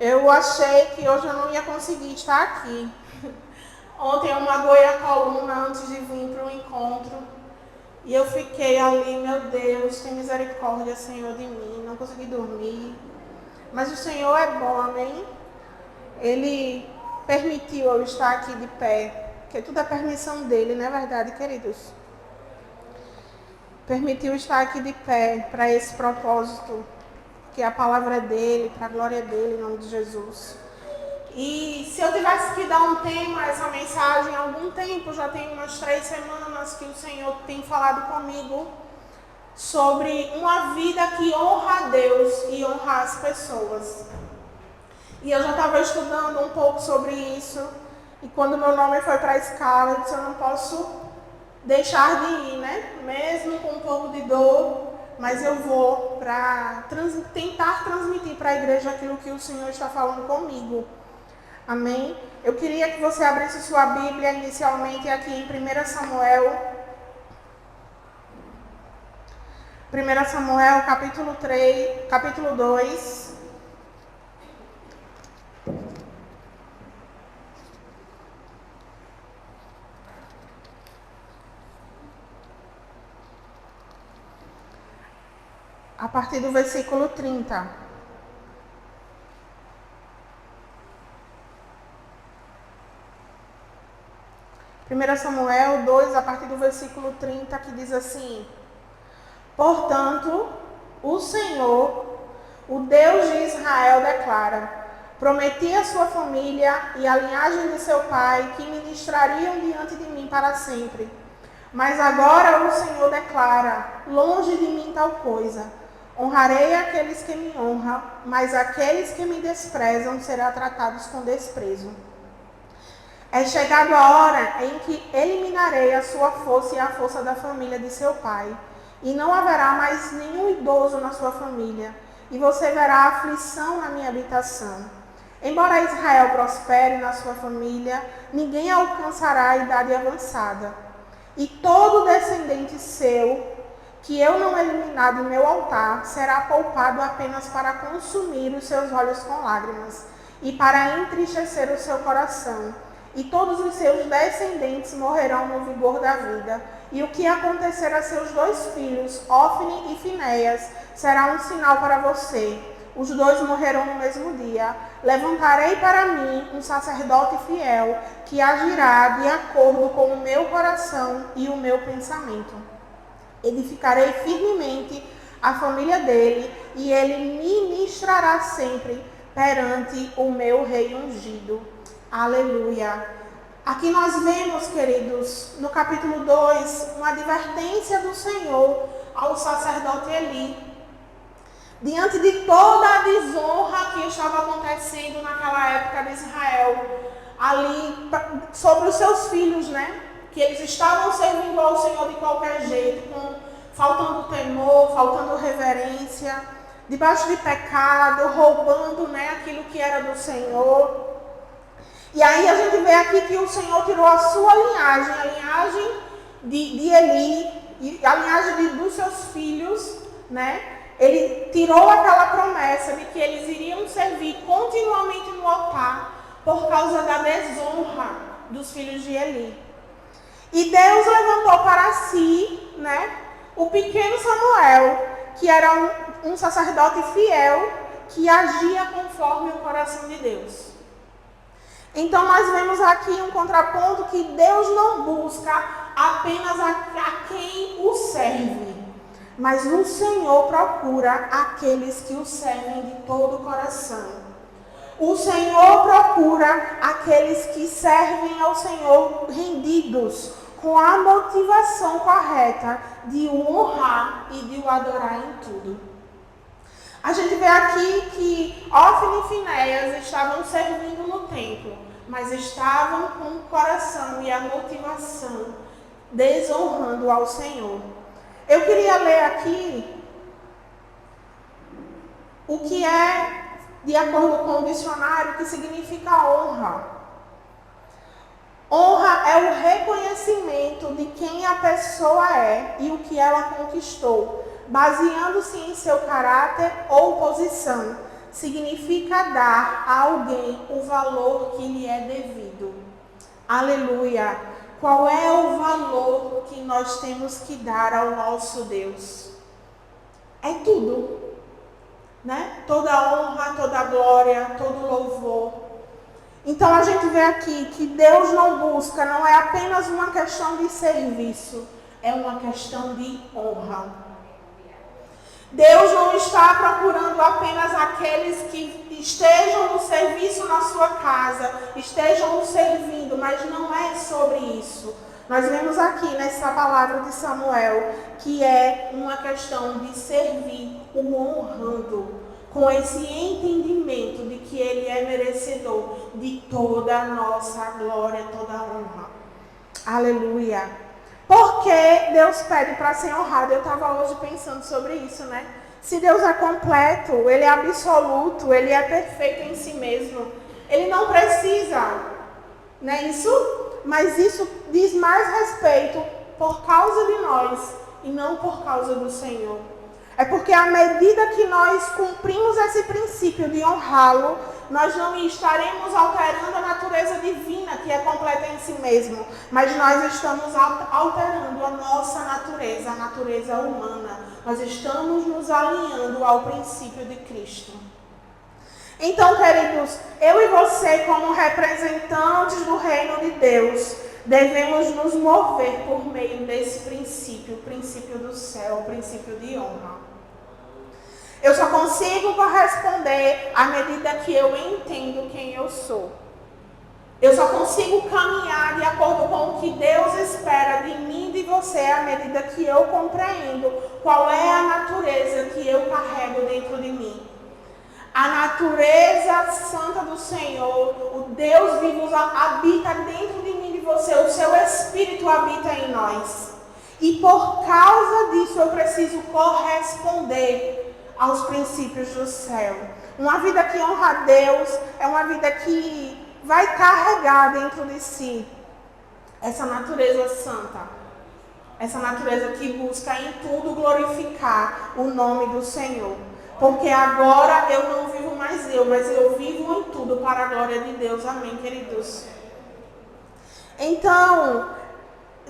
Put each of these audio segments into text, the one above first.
Eu achei que hoje eu não ia conseguir estar aqui. Ontem eu magoei a coluna antes de vir para o encontro. E eu fiquei ali, meu Deus, tem misericórdia, Senhor, de mim. Não consegui dormir. Mas o Senhor é bom, amém? Ele permitiu eu estar aqui de pé. Porque tudo é permissão dele, não é verdade, queridos? Permitiu estar aqui de pé para esse propósito. Que a palavra é dele, para a glória dele, em nome de Jesus. E se eu tivesse que dar um tema a essa mensagem, há algum tempo, já tem umas 3 semanas que o Senhor tem falado comigo sobre uma vida que honra a Deus e honra as pessoas. E eu já estava estudando um pouco sobre isso, e quando meu nome foi para a escala, eu disse, eu não posso deixar de ir, né? Mesmo com um pouco de dor, mas eu vou para tentar transmitir para a igreja aquilo que o Senhor está falando comigo. Amém? Eu queria que você abrisse sua Bíblia inicialmente aqui em 1 Samuel. 1 Samuel, capítulo 3, capítulo 2. A partir do versículo 30. 1 Samuel 2, a partir do versículo 30, que diz assim: Portanto, o Senhor, o Deus de Israel, declara: Prometi à sua família e à linhagem de seu pai que ministrariam diante de mim para sempre. Mas agora o Senhor declara: longe de mim tal coisa. Honrarei aqueles que me honram, mas aqueles que me desprezam serão tratados com desprezo. É chegado a hora em que eliminarei a sua força e a força da família de seu pai, e não haverá mais nenhum idoso na sua família, e você verá aflição na minha habitação. Embora Israel prospere na sua família, ninguém alcançará a idade avançada. E todo descendente seu, que eu não eliminar do meu altar, será poupado apenas para consumir os seus olhos com lágrimas, e para entristecer o seu coração. E todos os seus descendentes morrerão no vigor da vida. E o que acontecer a seus 2 filhos, Ofni e Finéias, será um sinal para você. Os 2 morrerão no mesmo dia. Levantarei para mim um sacerdote fiel, que agirá de acordo com o meu coração e o meu pensamento. Edificarei firmemente a família dele, e ele ministrará sempre perante o meu rei ungido. Aleluia. Aqui nós vemos, queridos, no capítulo 2, uma advertência do Senhor ao sacerdote Eli. Diante de toda a desonra que estava acontecendo naquela época de Israel, ali sobre os seus filhos, né? Que eles estavam servindo ao Senhor de qualquer jeito, faltando temor, faltando reverência, debaixo de pecado, roubando, né, aquilo que era do Senhor. E aí a gente vê aqui que o Senhor tirou a sua linhagem, a linhagem de Eli, e a linhagem dos seus filhos, né? Ele tirou aquela promessa de que eles iriam servir continuamente no altar por causa da desonra dos filhos de Eli. E Deus levantou para si, né, o pequeno Samuel, que era um sacerdote fiel, que agia conforme o coração de Deus. Então nós vemos aqui um contraponto que Deus não busca apenas a quem o serve, mas o Senhor procura aqueles que o servem de todo o coração. O Senhor procura aqueles que servem ao Senhor rendidos, com a motivação correta de o honrar e de o adorar em tudo. A gente vê aqui que Ofni e Finéias estavam servindo no templo, mas estavam com o coração e a motivação desonrando ao Senhor. Eu queria ler aqui o que é, de acordo com o dicionário, que significa honra. Honra é o reconhecimento de quem a pessoa é e o que ela conquistou, baseando-se em seu caráter ou posição, significa dar a alguém o valor que lhe é devido. Aleluia! Qual é o valor que nós temos que dar ao nosso Deus? É tudo, né? Toda honra, toda glória, todo louvor. Então a gente vê aqui que Deus não busca, não é apenas uma questão de serviço, é uma questão de honra. Deus não está procurando apenas aqueles que estejam no serviço na sua casa, estejam servindo, mas não é sobre isso. Nós vemos aqui nessa palavra de Samuel que é uma questão de servir, o honrando, com esse entendimento de que Ele é merecedor de toda a nossa glória, toda a honra. Aleluia! Porque Deus pede para ser honrado. Eu estava hoje pensando sobre isso, né? Se Deus é completo, Ele é absoluto, Ele é perfeito em si mesmo. Ele não precisa, não é isso? Mas isso diz mais respeito por causa de nós e não por causa do Senhor. É porque à medida que nós cumprimos esse princípio de honrá-lo, nós não estaremos alterando a natureza divina, que é completa em si mesmo, mas nós estamos alterando a nossa natureza, a natureza humana. Nós estamos nos alinhando ao princípio de Cristo. Então, queridos, eu e você, como representantes do reino de Deus, devemos nos mover por meio desse princípio, o princípio do céu, o princípio de honra. Eu só consigo corresponder à medida que eu entendo quem eu sou. Eu só consigo caminhar de acordo com o que Deus espera de mim e de você à medida que eu compreendo qual é a natureza que eu carrego dentro de mim. A natureza santa do Senhor, o Deus vivo habita dentro de mim e de você, o seu Espírito habita em nós. E por causa disso eu preciso corresponder aos princípios do céu. Uma vida que honra a Deus é uma vida que vai carregar dentro de si essa natureza santa. Essa natureza que busca em tudo glorificar o nome do Senhor. Porque agora eu não vivo mais eu, mas eu vivo em tudo para a glória de Deus. Amém, queridos? Então,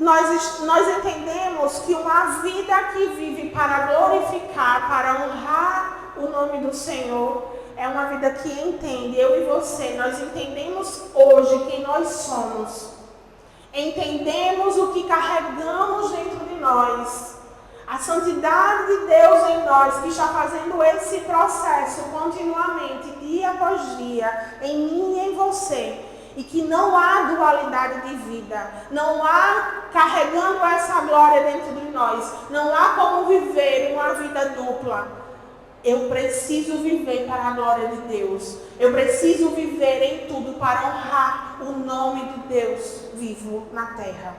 nós entendemos que uma vida que vive para glorificar, para honrar o nome do Senhor, é uma vida que entende, eu e você, nós entendemos hoje quem nós somos. Entendemos o que carregamos dentro de nós. A santidade de Deus em nós, que está fazendo esse processo continuamente, dia após dia, em mim e em você. E que não há dualidade de vida, não há carregando essa glória dentro de nós, não há como viver uma vida dupla. Eu preciso viver para a glória de Deus, eu preciso viver em tudo para honrar o nome de Deus vivo na terra.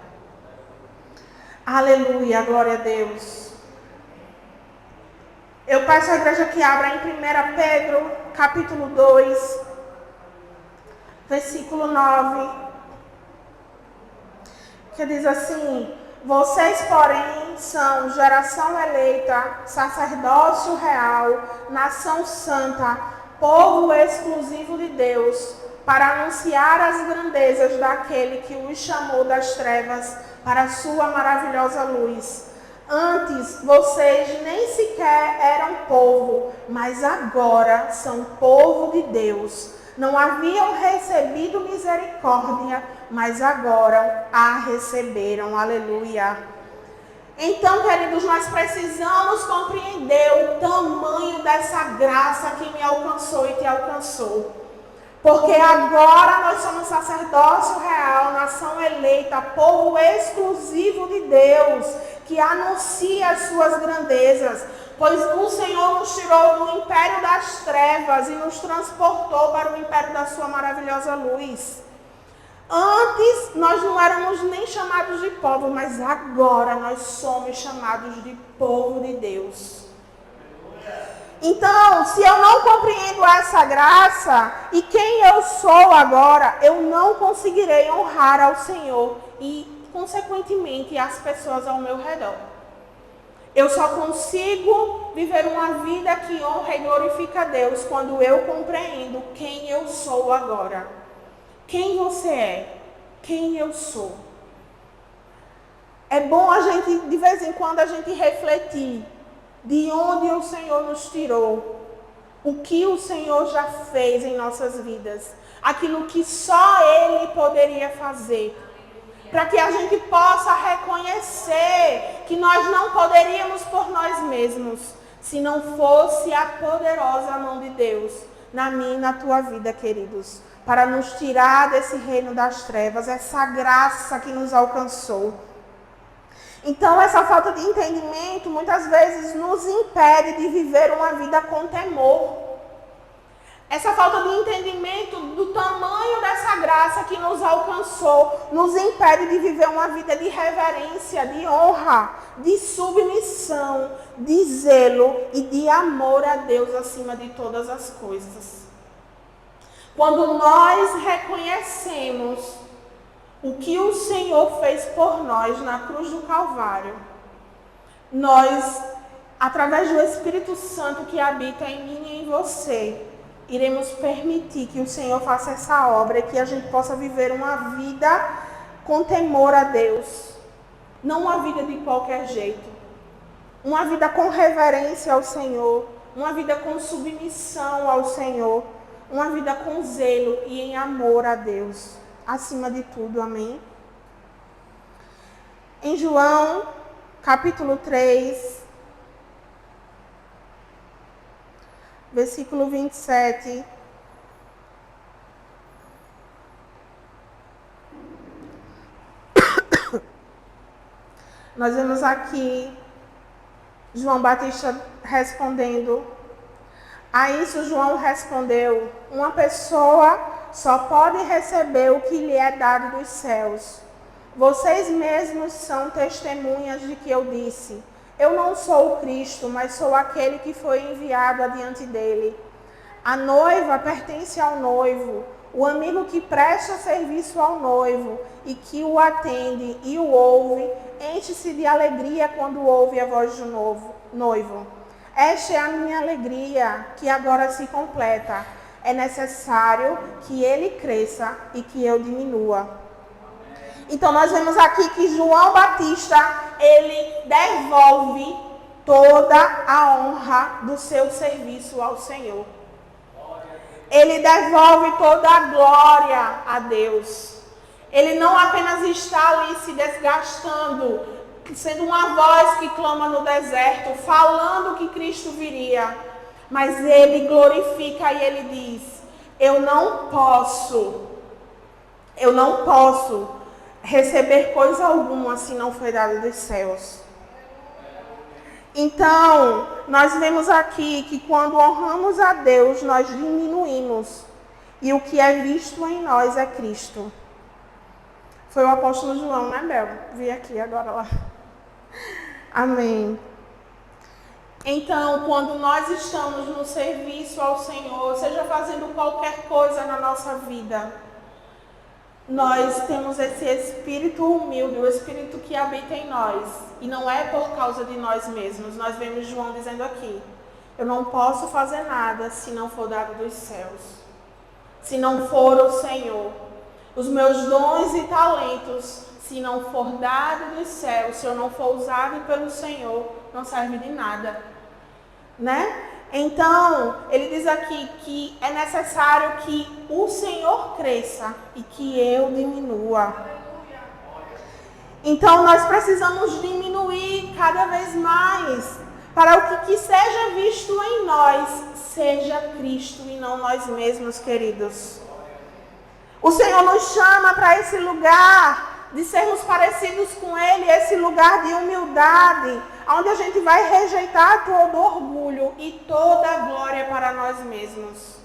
Aleluia, glória a Deus. Eu peço à igreja que abra em 1 Pedro, capítulo 2, versículo 9, que diz assim: vocês, porém, são geração eleita, sacerdócio real, nação santa, povo exclusivo de Deus, para anunciar as grandezas daquele que os chamou das trevas para a sua maravilhosa luz. Antes, vocês nem sequer eram povo, mas agora são povo de Deus. Não haviam recebido misericórdia, mas agora a receberam. Aleluia. Então, queridos, nós precisamos compreender o tamanho dessa graça que me alcançou e te alcançou. Porque agora nós somos sacerdócio real, nação eleita, povo exclusivo de Deus, que anuncia as suas grandezas. Pois o Senhor nos tirou do império das trevas e nos transportou para o império da sua maravilhosa luz. Antes nós não éramos nem chamados de povo, mas agora nós somos chamados de povo de Deus. Então, se eu não compreendo essa graça e quem eu sou agora, eu não conseguirei honrar ao Senhor e, consequentemente, as pessoas ao meu redor. Eu só consigo viver uma vida que honra e glorifica a Deus quando eu compreendo quem eu sou agora. Quem você é? Quem eu sou? É bom a gente, de vez em quando, a gente refletir de onde o Senhor nos tirou. O que o Senhor já fez em nossas vidas. Aquilo que só Ele poderia fazer. Para que a gente possa reconhecer que nós não poderíamos por nós mesmos, se não fosse a poderosa mão de Deus na minha e na tua vida, queridos, para nos tirar desse reino das trevas, essa graça que nos alcançou. Então, essa falta de entendimento muitas vezes nos impede de viver uma vida com temor. Essa falta de entendimento do tamanho dessa graça que nos alcançou nos impede de viver uma vida de reverência, de honra, de submissão, de zelo e de amor a Deus acima de todas as coisas. Quando nós reconhecemos o que o Senhor fez por nós na cruz do Calvário, nós, através do Espírito Santo que habita em mim e em você, iremos permitir que o Senhor faça essa obra e que a gente possa viver uma vida com temor a Deus. Não uma vida de qualquer jeito. Uma vida com reverência ao Senhor. Uma vida com submissão ao Senhor. Uma vida com zelo e em amor a Deus. Acima de tudo, amém? Em João, capítulo 3, versículo 27. Nós vemos aqui João Batista respondendo. A isso João respondeu: uma pessoa só pode receber o que lhe é dado dos céus. Vocês mesmos são testemunhas de que eu disse: eu não sou o Cristo, mas sou aquele que foi enviado adiante dele. A noiva pertence ao noivo. O amigo que presta serviço ao noivo e que o atende e o ouve, enche-se de alegria quando ouve a voz do noivo. Esta é a minha alegria, que agora se completa. É necessário que ele cresça e que eu diminua. Então, nós vemos aqui que João Batista, ele devolve toda a honra do seu serviço ao Senhor. Ele devolve toda a glória a Deus. Ele não apenas está ali se desgastando, sendo uma voz que clama no deserto, falando que Cristo viria, mas ele glorifica e ele diz: eu não posso receber coisa alguma se não foi dado dos céus. Então, nós vemos aqui que quando honramos a Deus, nós diminuímos. E o que é visto em nós é Cristo. Foi o apóstolo João, né, Bel? Vi aqui agora lá. Amém. Então, quando nós estamos no serviço ao Senhor, seja fazendo qualquer coisa na nossa vida, nós temos esse espírito humilde, o espírito que habita em nós. E não é por causa de nós mesmos. Nós vemos João dizendo aqui: eu não posso fazer nada se não for dado dos céus. Se não for o Senhor. Os meus dons e talentos, se não for dado dos céus, se eu não for usado pelo Senhor, não serve de nada. Né? Então, ele diz aqui que é necessário que o Senhor cresça e que eu diminua. Então, nós precisamos diminuir cada vez mais para o que seja visto em nós seja Cristo e não nós mesmos, queridos. O Senhor nos chama para esse lugar de sermos parecidos com Ele, esse lugar de humildade, onde a gente vai rejeitar todo orgulho e toda a glória para nós mesmos.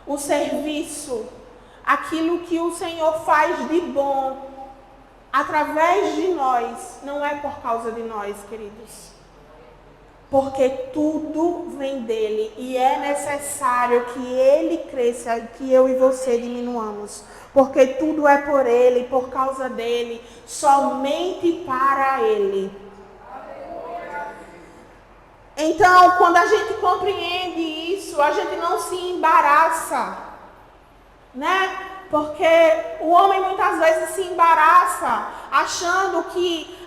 O serviço, aquilo que o Senhor faz de bom através de nós, não é por causa de nós, queridos. Porque tudo vem dele e é necessário que ele cresça e que eu e você diminuamos. Porque tudo é por ele, por causa dele, somente para ele. Então, quando a gente compreende isso, a gente não se embaraça, né? Porque o homem muitas vezes se embaraça achando que,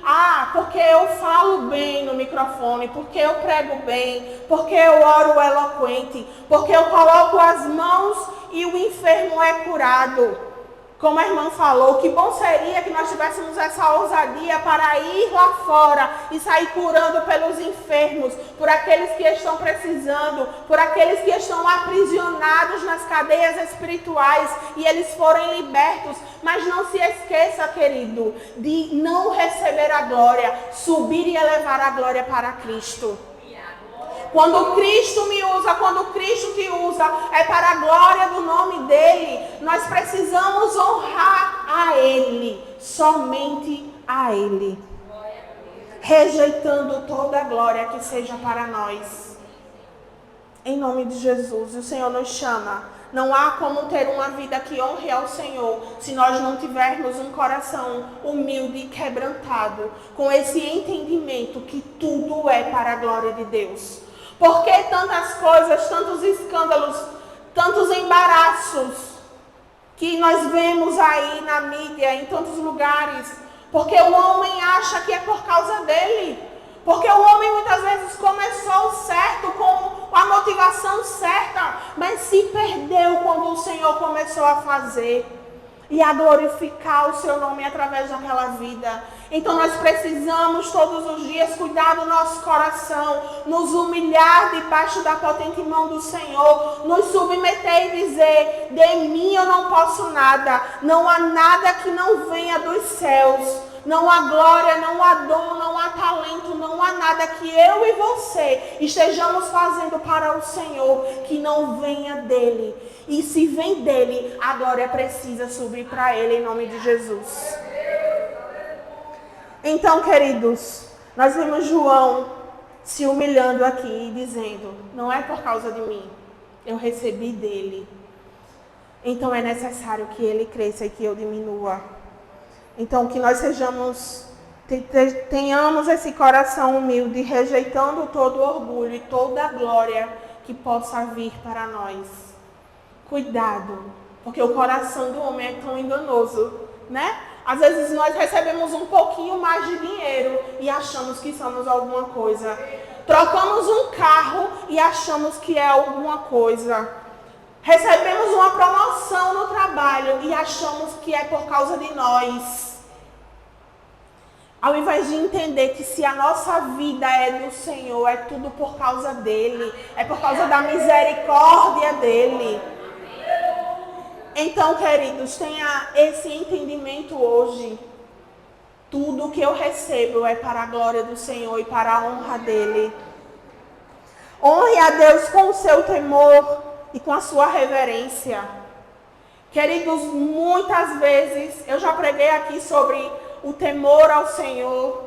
porque eu falo bem no microfone, porque eu prego bem, porque eu oro eloquente, porque eu coloco as mãos e o enfermo é curado. Como a irmã falou, que bom seria que nós tivéssemos essa ousadia para ir lá fora e sair curando pelos enfermos, por aqueles que estão precisando, por aqueles que estão aprisionados nas cadeias espirituais e eles forem libertos. Mas não se esqueça, querido, de não receber a glória, subir e elevar a glória para Cristo. Quando Cristo me usa, quando Cristo te usa, é para a glória do nome dEle. Nós precisamos honrar a Ele, somente a Ele. Rejeitando toda a glória que seja para nós. Em nome de Jesus, o Senhor nos chama. Não há como ter uma vida que honre ao Senhor se nós não tivermos um coração humilde e quebrantado, com esse entendimento que tudo é para a glória de Deus. Por que tantas coisas, tantos escândalos, tantos embaraços que nós vemos aí na mídia, em tantos lugares? Porque o homem acha que é por causa dele. Porque o homem muitas vezes começou certo, com a motivação certa, mas se perdeu quando o Senhor começou a fazer e a glorificar o seu nome através daquela vida. Então nós precisamos todos os dias cuidar do nosso coração, nos humilhar debaixo da potente mão do Senhor, nos submeter e dizer: de mim eu não posso nada, não há nada que não venha dos céus, não há glória, não há dom, não há talento, não há nada que eu e você estejamos fazendo para o Senhor que não venha dele. E se vem dele, a glória precisa subir para ele em nome de Jesus. Então, queridos, nós vemos João se humilhando aqui e dizendo: não é por causa de mim, eu recebi dele. Então é necessário que ele cresça e que eu diminua. Então que nós tenhamos esse coração humilde, rejeitando todo o orgulho e toda a glória que possa vir para nós. Cuidado, porque o coração do homem é tão enganoso, né? Às vezes nós recebemos um pouquinho mais de dinheiro e achamos que somos alguma coisa. Trocamos um carro e achamos que é alguma coisa. Recebemos uma promoção no trabalho e achamos que é por causa de nós. Ao invés de entender que se a nossa vida é do Senhor, é tudo por causa dele, é por causa da misericórdia dele. Então, queridos, tenha esse entendimento hoje. Tudo que eu recebo é para a glória do Senhor e para a honra dele. Honre a Deus com o seu temor e com a sua reverência. Queridos, muitas vezes, eu já preguei aqui sobre o temor ao Senhor.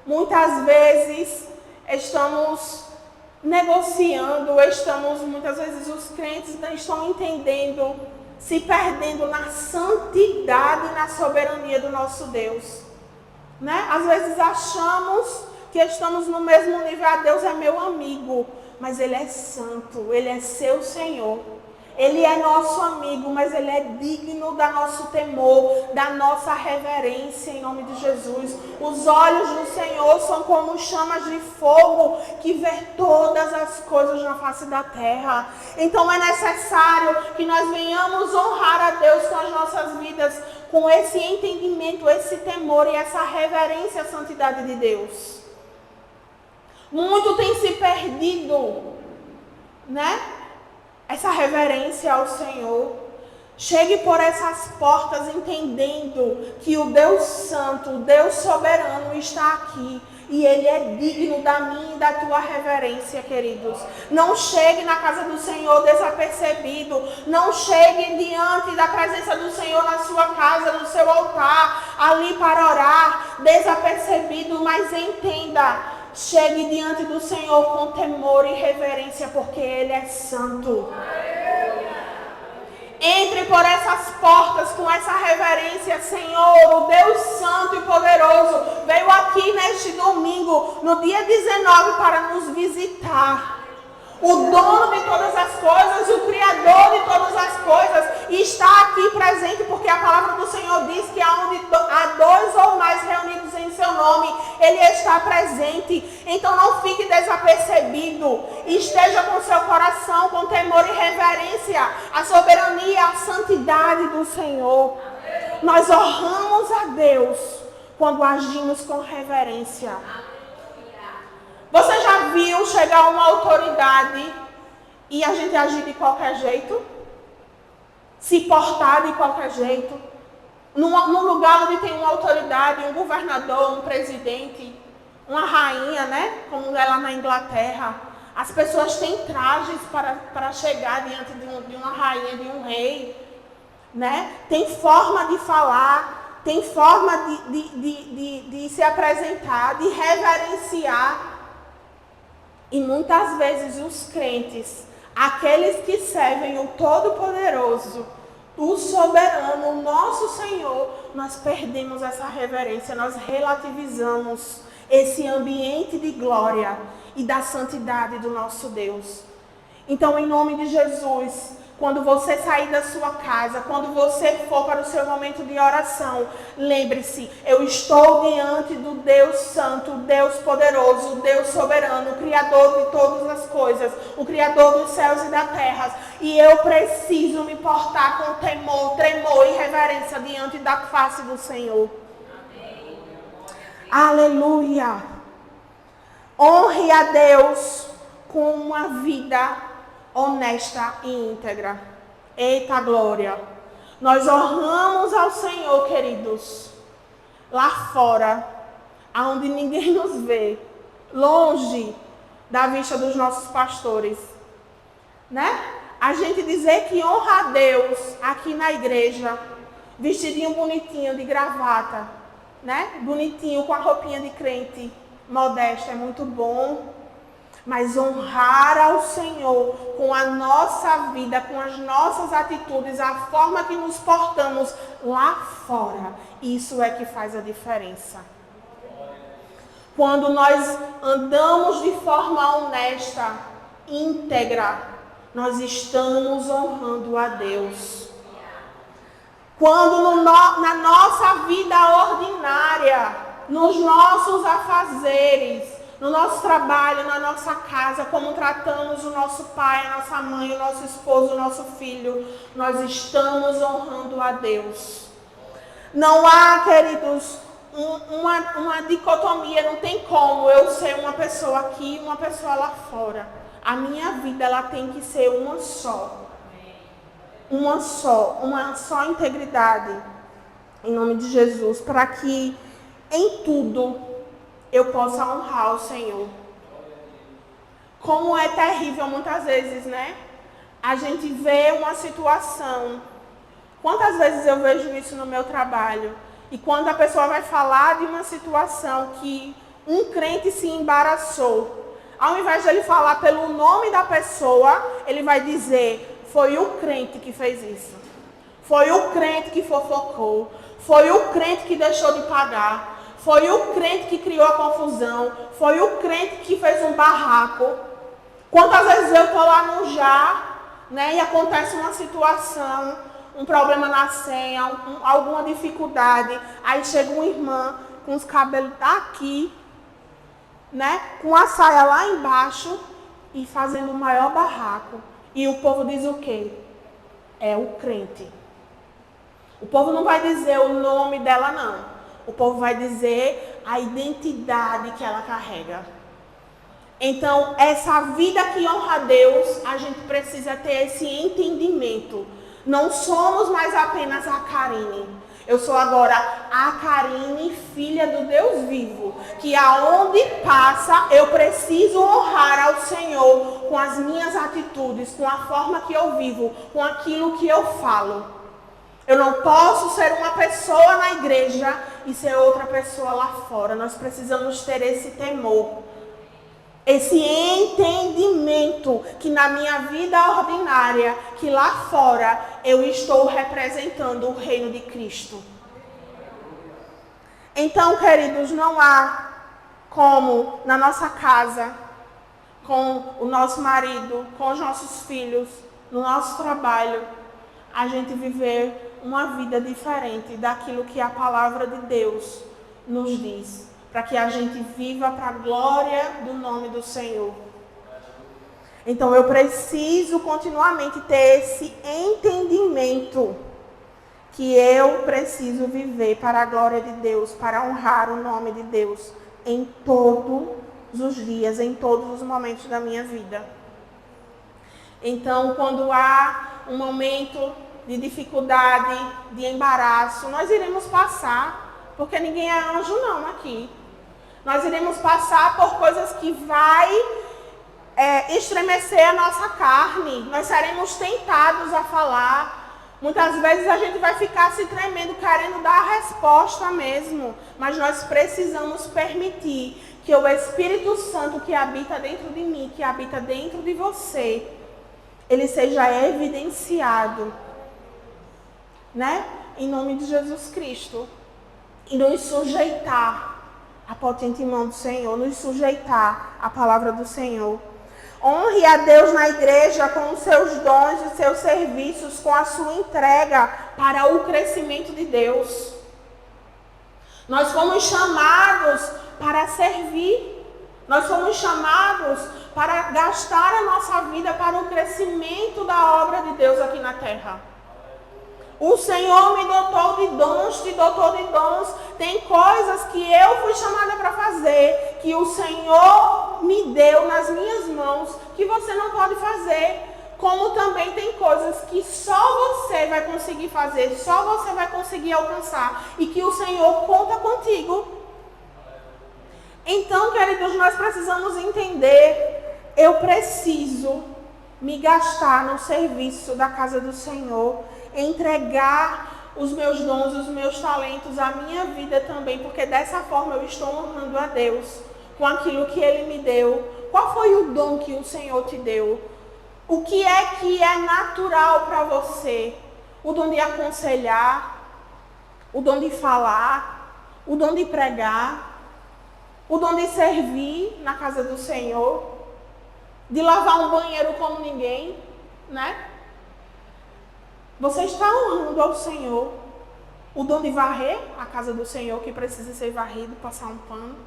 Muitas vezes estamos negociando, muitas vezes os crentes não estão entendendo, se perdendo na santidade e na soberania do nosso Deus. Né? Às vezes achamos que estamos no mesmo nível. Deus é meu amigo, mas Ele é santo, Ele é seu Senhor. Ele é nosso amigo, mas Ele é digno do nosso temor, da nossa reverência em nome de Jesus. Os olhos do Senhor são como chamas de fogo que vê todas as coisas na face da terra. Então é necessário que nós venhamos honrar a Deus com as nossas vidas, com esse entendimento, esse temor e essa reverência à santidade de Deus. Muito tem se perdido, né? Essa reverência ao Senhor. Chegue por essas portas entendendo que o Deus Santo, o Deus Soberano está aqui. E Ele é digno da minha e da tua reverência, queridos. Não chegue na casa do Senhor desapercebido. Não chegue diante da presença do Senhor na sua casa, no seu altar, ali para orar, desapercebido. Mas entenda, chegue diante do Senhor com temor e reverência, porque Ele é santo. Entre por essas portas com essa reverência, Senhor, o Deus Santo e Poderoso, veio aqui neste domingo, no dia 19, para nos visitar. O dono de todas as coisas, o Criador de todas as coisas, está aqui presente, porque a palavra do Senhor diz que onde há dois ou mais reunidos em seu nome, Ele está presente. Então não fique desapercebido, esteja com seu coração, com temor e reverência, a soberania, a santidade do Senhor. Nós honramos a Deus quando agimos com reverência. Você já viu chegar uma autoridade e a gente agir de qualquer jeito? Se portar de qualquer jeito? Num lugar onde tem uma autoridade, um governador, um presidente, uma rainha, né? Como é lá na Inglaterra. As pessoas têm trajes para chegar diante de uma rainha, de um rei. Né? Tem forma de falar, tem forma de se apresentar, de reverenciar. E muitas vezes os crentes, aqueles que servem o Todo-Poderoso, o Soberano, o nosso Senhor, nós perdemos essa reverência, nós relativizamos esse ambiente de glória e da santidade do nosso Deus. Então, em nome de Jesus, quando você sair da sua casa, quando você for para o seu momento de oração, lembre-se, eu estou diante do Deus Santo, Deus Poderoso, Deus Soberano, o Criador de todas as coisas, o Criador dos céus e da terra, e eu preciso me portar com temor, tremor e reverência diante da face do Senhor. Amém. Aleluia! Honre a Deus com uma vida honesta e íntegra. Eita glória! Nós honramos ao Senhor, queridos, lá fora, aonde ninguém nos vê, longe da vista dos nossos pastores, né? A gente dizer que honra a Deus aqui na igreja, vestidinho bonitinho de gravata, né? Bonitinho com a roupinha de crente, modesto, é muito bom. Mas honrar ao Senhor com a nossa vida, com as nossas atitudes, a forma que nos portamos lá fora, isso é que faz a diferença. Quando nós andamos de forma honesta, íntegra, nós estamos honrando a Deus. Quando na nossa vida ordinária, nos nossos afazeres, no nosso trabalho, na nossa casa, como tratamos o nosso pai, a nossa mãe, o nosso esposo, o nosso filho, nós estamos honrando a Deus. Não há, queridos, uma dicotomia, não tem como eu ser uma pessoa aqui e uma pessoa lá fora. A minha vida, ela tem que ser uma só. Uma só integridade, em nome de Jesus, para que em tudo eu possa honrar o Senhor. Como é terrível muitas vezes, né? A gente vê uma situação. Quantas vezes eu vejo isso no meu trabalho? E quando a pessoa vai falar de uma situação que um crente se embaraçou, ao invés de ele falar pelo nome da pessoa, ele vai dizer, foi o crente que fez isso. Foi o crente que fofocou. Foi o crente que deixou de pagar. Foi o crente que criou a confusão. Foi o crente que fez um barraco. Quantas vezes eu estou lá no já, né, e acontece uma situação, um problema na senha, alguma dificuldade. Aí chega uma irmã com os cabelos aqui, né, com a saia lá embaixo e fazendo o maior barraco. E o povo diz o quê? É o crente. O povo não vai dizer o nome dela, não. O povo vai dizer a identidade que ela carrega. Então, essa vida que honra a Deus, a gente precisa ter esse entendimento. Não somos mais apenas a Karine. Eu sou agora a Karine, filha do Deus vivo. Que aonde passa, eu preciso honrar ao Senhor com as minhas atitudes, com a forma que eu vivo, com aquilo que eu falo. Eu não posso ser uma pessoa na igreja e ser outra pessoa lá fora. Nós precisamos ter esse temor. esse entendimento que na minha vida ordinária, que lá fora eu estou representando o reino de Cristo. Então, queridos, não há como na nossa casa, com o nosso marido, com os nossos filhos, no nosso trabalho, a gente viver uma vida diferente daquilo que a palavra de Deus nos diz, para que a gente viva para a glória do nome do Senhor. Então eu preciso continuamente ter esse entendimento que eu preciso viver para a glória de Deus, para honrar o nome de Deus em todos os dias, em todos os momentos da minha vida. Então, quando há um momento de dificuldade, de embaraço, nós iremos passar, porque ninguém é anjo não aqui. Nós iremos passar por coisas que vai estremecer a nossa carne. Nós seremos tentados a falar. Muitas vezes a gente vai ficar se tremendo, querendo dar a resposta mesmo. Mas nós precisamos permitir que o Espírito Santo que habita dentro de mim, que habita dentro de você, ele seja evidenciado, né? Em nome de Jesus Cristo. E nos sujeitar à potente mão do Senhor, nos sujeitar à palavra do Senhor. Honre a Deus na igreja com os seus dons e seus serviços, com a sua entrega para o crescimento de Deus. Nós fomos chamados para servir. Nós fomos chamados para gastar a nossa vida para o crescimento da obra de Deus aqui na terra. O Senhor me dotou de dons, te dotou de dons. Tem coisas que eu fui chamada para fazer, que o Senhor me deu nas minhas mãos, que você não pode fazer. Como também tem coisas que só você vai conseguir fazer, só você vai conseguir alcançar, e que o Senhor conta contigo. Então, queridos, nós precisamos entender, eu preciso me gastar no serviço da casa do Senhor, entregar os meus dons, os meus talentos, a minha vida também, porque dessa forma eu estou honrando a Deus com aquilo que Ele me deu. Qual foi o dom que o Senhor te deu? O que é natural para você? O dom de aconselhar, o dom de falar, o dom de pregar, o dom de servir na casa do Senhor, de lavar um banheiro como ninguém, né? Você está honrando ao Senhor. O dom de varrer a casa do Senhor, que precisa ser varrido, passar um pano.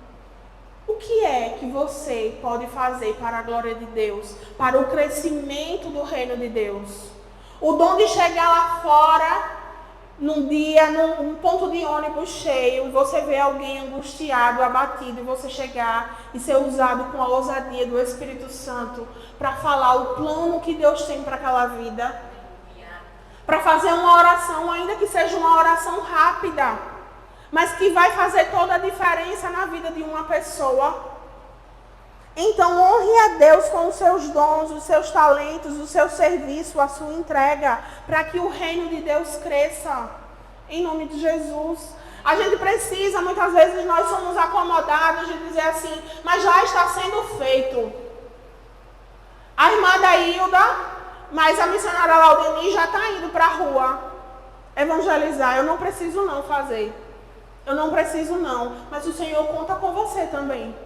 O que é que você pode fazer para a glória de Deus, para o crescimento do reino de Deus? O dom de chegar lá fora, num dia, num ponto de ônibus cheio, e você vê alguém angustiado, abatido, e você chegar e ser usado com a ousadia do Espírito Santo para falar o plano que Deus tem para aquela vida. Para fazer uma oração, ainda que seja uma oração rápida, mas que vai fazer toda a diferença na vida de uma pessoa. Então, honre a Deus com os seus dons, os seus talentos, o seu serviço, a sua entrega, para que o reino de Deus cresça, em nome de Jesus. A gente precisa, muitas vezes nós somos acomodados de dizer assim, mas já está sendo feito. A irmã da Hilda, mas a missionária Laudeni já está indo para a rua evangelizar. Eu não preciso não fazer. Eu não preciso não. Mas o Senhor conta com você também.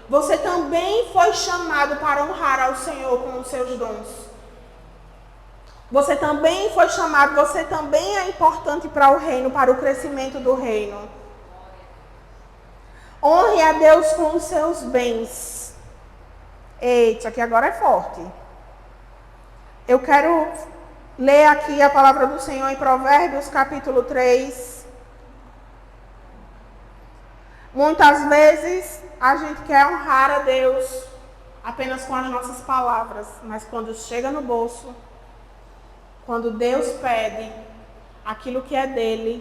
Você também foi chamado para honrar ao Senhor com os seus dons. Você também foi chamado, você também é importante para o reino, para o crescimento do reino. Honre a Deus com os seus bens. Eita, aqui agora é forte. Eu quero ler aqui a palavra do Senhor em Provérbios, capítulo 3. Muitas vezes a gente quer honrar a Deus apenas com as nossas palavras, mas quando chega no bolso, quando Deus pede aquilo que é dele,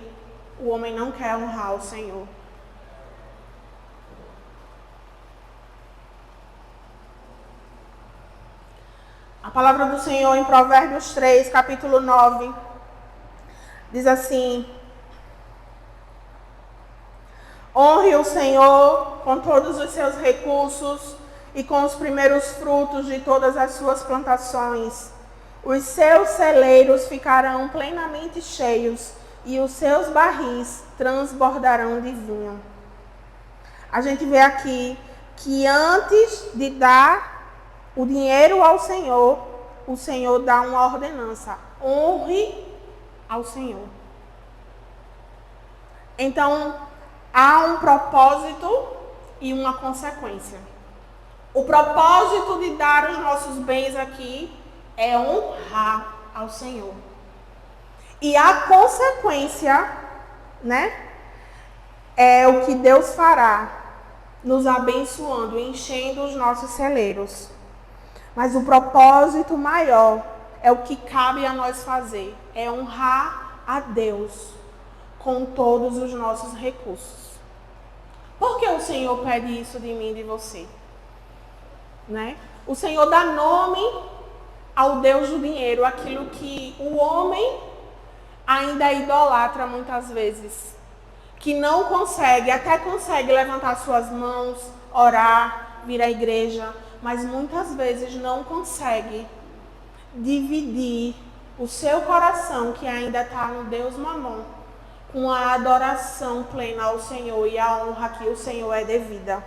o homem não quer honrar o Senhor. A palavra do Senhor em Provérbios 3, capítulo 9, diz assim: honre o Senhor com todos os seus recursos e com os primeiros frutos de todas as suas plantações. Os seus celeiros ficarão plenamente cheios e os seus barris transbordarão de vinho. A gente vê aqui que antes de dar o dinheiro ao Senhor, o Senhor dá uma ordenança: honre ao Senhor. Então, há um propósito e uma consequência. O propósito de dar os nossos bens aqui é honrar ao Senhor. E a consequência, é o que Deus fará, nos abençoando, enchendo os nossos celeiros. Mas o propósito maior é o que cabe a nós fazer, é honrar a Deus com todos os nossos recursos. Por que o Senhor pede isso de mim e de você? O Senhor dá nome ao Deus do dinheiro, aquilo que o homem ainda idolatra muitas vezes. Que não consegue, até consegue levantar suas mãos, orar, vir à igreja, mas muitas vezes não consegue dividir o seu coração, que ainda está no Deus Mamon, com a adoração plena ao Senhor e a honra que o Senhor é devida.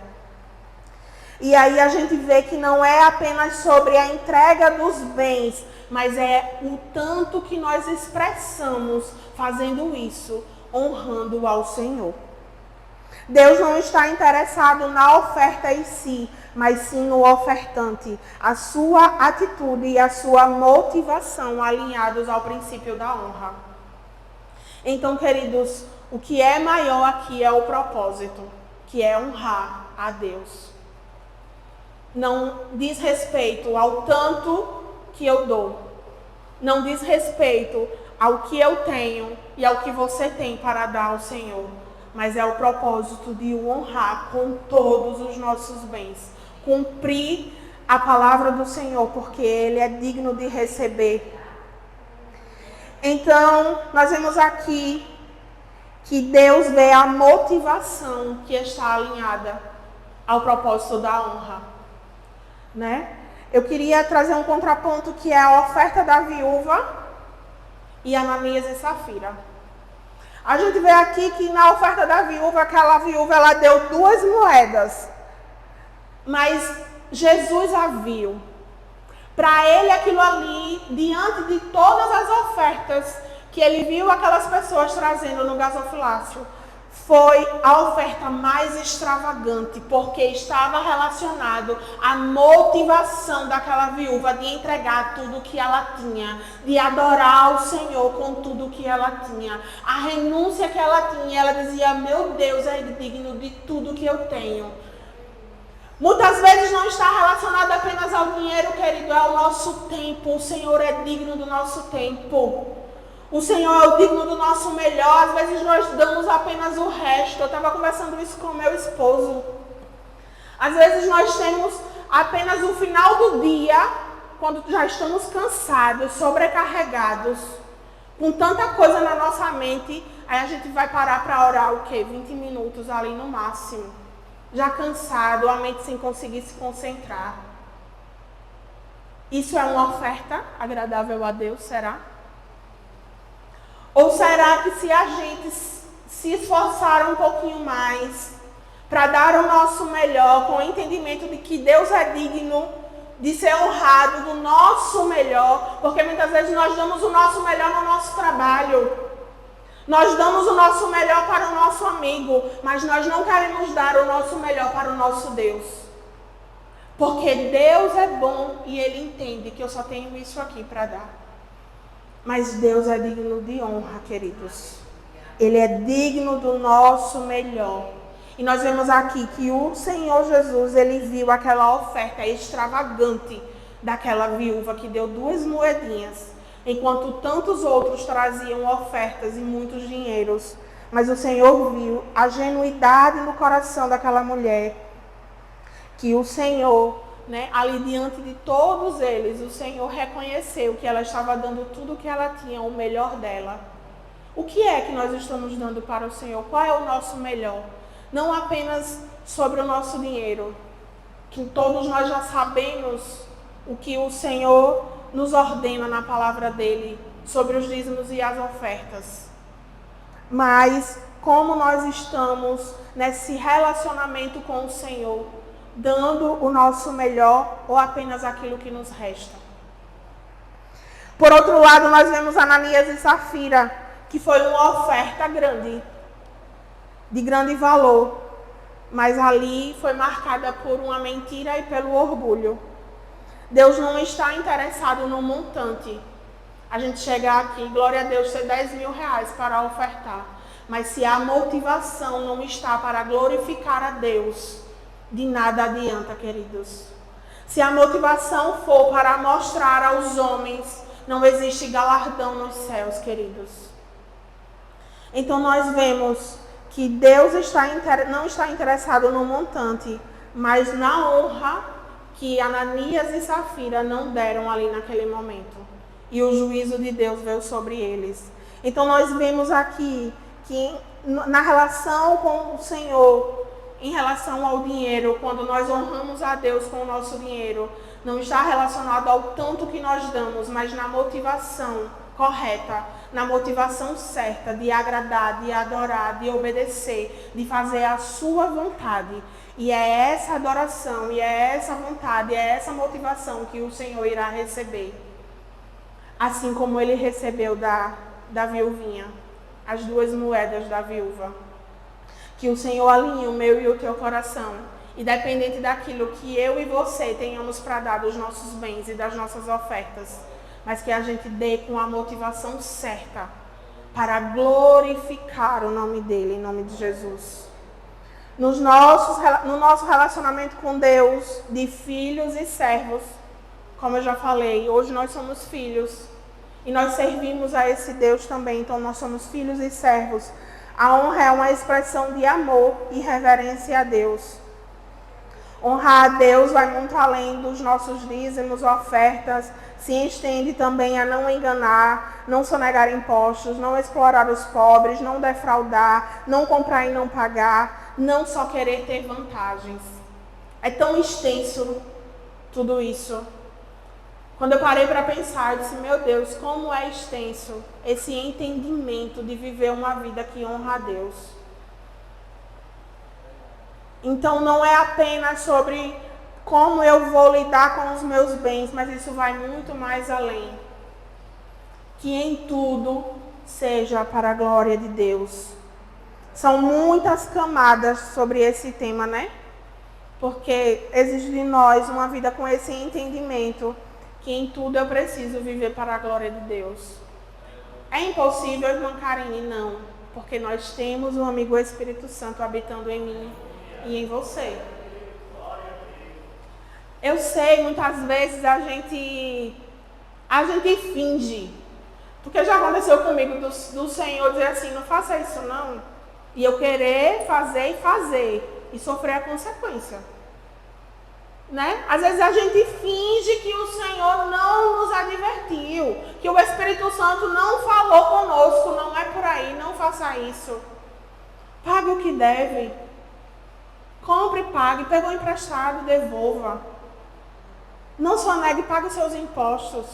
E aí a gente vê que não é apenas sobre a entrega dos bens, mas é o tanto que nós expressamos fazendo isso, honrando ao Senhor. Deus não está interessado na oferta em si, mas sim no ofertante. A sua atitude e a sua motivação alinhados ao princípio da honra. Então, queridos, o que é maior aqui é o propósito, que é honrar a Deus. Não diz respeito ao tanto que eu dou. Não diz respeito ao que eu tenho e ao que você tem para dar ao Senhor. Mas é o propósito de o honrar com todos os nossos bens. Cumprir a palavra do Senhor, porque Ele é digno de receber. Então, nós vemos aqui que Deus vê a motivação que está alinhada ao propósito da honra. Eu queria trazer um contraponto que é a oferta da viúva e Ananias e Safira. A gente vê aqui que na oferta da viúva, aquela viúva ela deu 2 moedas, mas Jesus a viu. Para ele aquilo ali, diante de todas as ofertas que ele viu aquelas pessoas trazendo no gasofilácio, foi a oferta mais extravagante, porque estava relacionado à motivação daquela viúva de entregar tudo o que ela tinha, de adorar o Senhor com tudo o que ela tinha. A renúncia que ela tinha, ela dizia: meu Deus é digno de tudo que eu tenho. Muitas vezes não está relacionado apenas ao dinheiro, querido, é o nosso tempo. O Senhor é digno do nosso tempo. O Senhor é o digno do nosso melhor. Às vezes nós damos apenas o resto. Eu estava conversando isso com o meu esposo. Às vezes nós temos apenas o final do dia, quando já estamos cansados, sobrecarregados, com tanta coisa na nossa mente, aí a gente vai parar para orar o quê? 20 minutos ali no máximo. Já cansado, a mente sem conseguir se concentrar. Isso é uma oferta agradável a Deus, será? Ou será que se a gente se esforçar um pouquinho mais para dar o nosso melhor, com o entendimento de que Deus é digno de ser honrado do nosso melhor, porque muitas vezes nós damos o nosso melhor no nosso trabalho, nós damos o nosso melhor para o nosso amigo, mas nós não queremos dar o nosso melhor para o nosso Deus. Porque Deus é bom e Ele entende que eu só tenho isso aqui para dar. Mas Deus é digno de honra, queridos. Ele é digno do nosso melhor. E nós vemos aqui que o Senhor Jesus, Ele viu aquela oferta extravagante daquela viúva que deu 2 moedinhas, enquanto tantos outros traziam ofertas e muitos dinheiros. Mas o Senhor viu a genuidade no coração daquela mulher, que o Senhor, ali diante de todos eles, o Senhor reconheceu que ela estava dando tudo o que ela tinha, o melhor dela. O que é que nós estamos dando para o Senhor? Qual é o nosso melhor? Não apenas sobre o nosso dinheiro, que todos nós já sabemos o que o Senhor nos ordena na palavra dele sobre os dízimos e as ofertas. Mas como nós estamos nesse relacionamento com o Senhor, dando o nosso melhor ou apenas aquilo que nos resta? Por outro lado, nós vemos Ananias e Safira, que foi uma oferta grande, de grande valor, mas ali foi marcada por uma mentira e pelo orgulho. Deus não está interessado no montante. A gente chegar aqui, glória a Deus, ter 10 mil reais para ofertar. Mas se a motivação não está para glorificar a Deus, de nada adianta, queridos. Se a motivação for para mostrar aos homens, não existe galardão nos céus, queridos. Então nós vemos que Deus não está interessado no montante, mas na honra que Ananias e Safira não deram ali naquele momento. E o juízo de Deus veio sobre eles. Então nós vemos aqui que na relação com o Senhor, em relação ao dinheiro, quando nós honramos a Deus com o nosso dinheiro, não está relacionado ao tanto que nós damos, mas na motivação correta, na motivação certa de agradar, de adorar, de obedecer, de fazer a sua vontade. E é essa adoração, e é essa vontade, é essa motivação que o Senhor irá receber. Assim como ele recebeu da viuvinha, as 2 moedas da viúva. Que o Senhor alinhe o meu e o teu coração. Independente daquilo que eu e você tenhamos para dar dos nossos bens e das nossas ofertas. Mas que a gente dê com a motivação certa para glorificar o nome dele, em nome de Jesus. No nosso relacionamento com Deus, de filhos e servos, como eu já falei, hoje nós somos filhos e nós servimos a esse Deus também, então nós somos filhos e servos. A honra é uma expressão de amor e reverência a Deus. Honrar a Deus vai muito além dos nossos dízimos, ofertas, se estende também a não enganar, não sonegar impostos, não explorar os pobres, não defraudar, não comprar e não pagar, não só querer ter vantagens. É tão extenso tudo isso. Quando eu parei para pensar, eu disse, meu Deus, como é extenso esse entendimento de viver uma vida que honra a Deus. Então não é apenas sobre como eu vou lidar com os meus bens, mas isso vai muito mais além. Que em tudo seja para a glória de Deus. São muitas camadas sobre esse tema, né? Porque exige de nós uma vida com esse entendimento, que em tudo eu preciso viver para a glória de Deus. É impossível, irmã Karine? Não. Porque nós temos um amigo Espírito Santo habitando em mim e em você. Eu sei, muitas vezes a gente finge. Porque já aconteceu comigo do Senhor dizer assim, não faça isso não. E eu querer fazer e sofrer a consequência. Né? Às vezes a gente finge que o Senhor não nos advertiu, que o Espírito Santo não falou conosco, não é por aí, não faça isso. Pague o que deve. Compre e pague, pegou emprestado, devolva. Não sonegue, pague os seus impostos.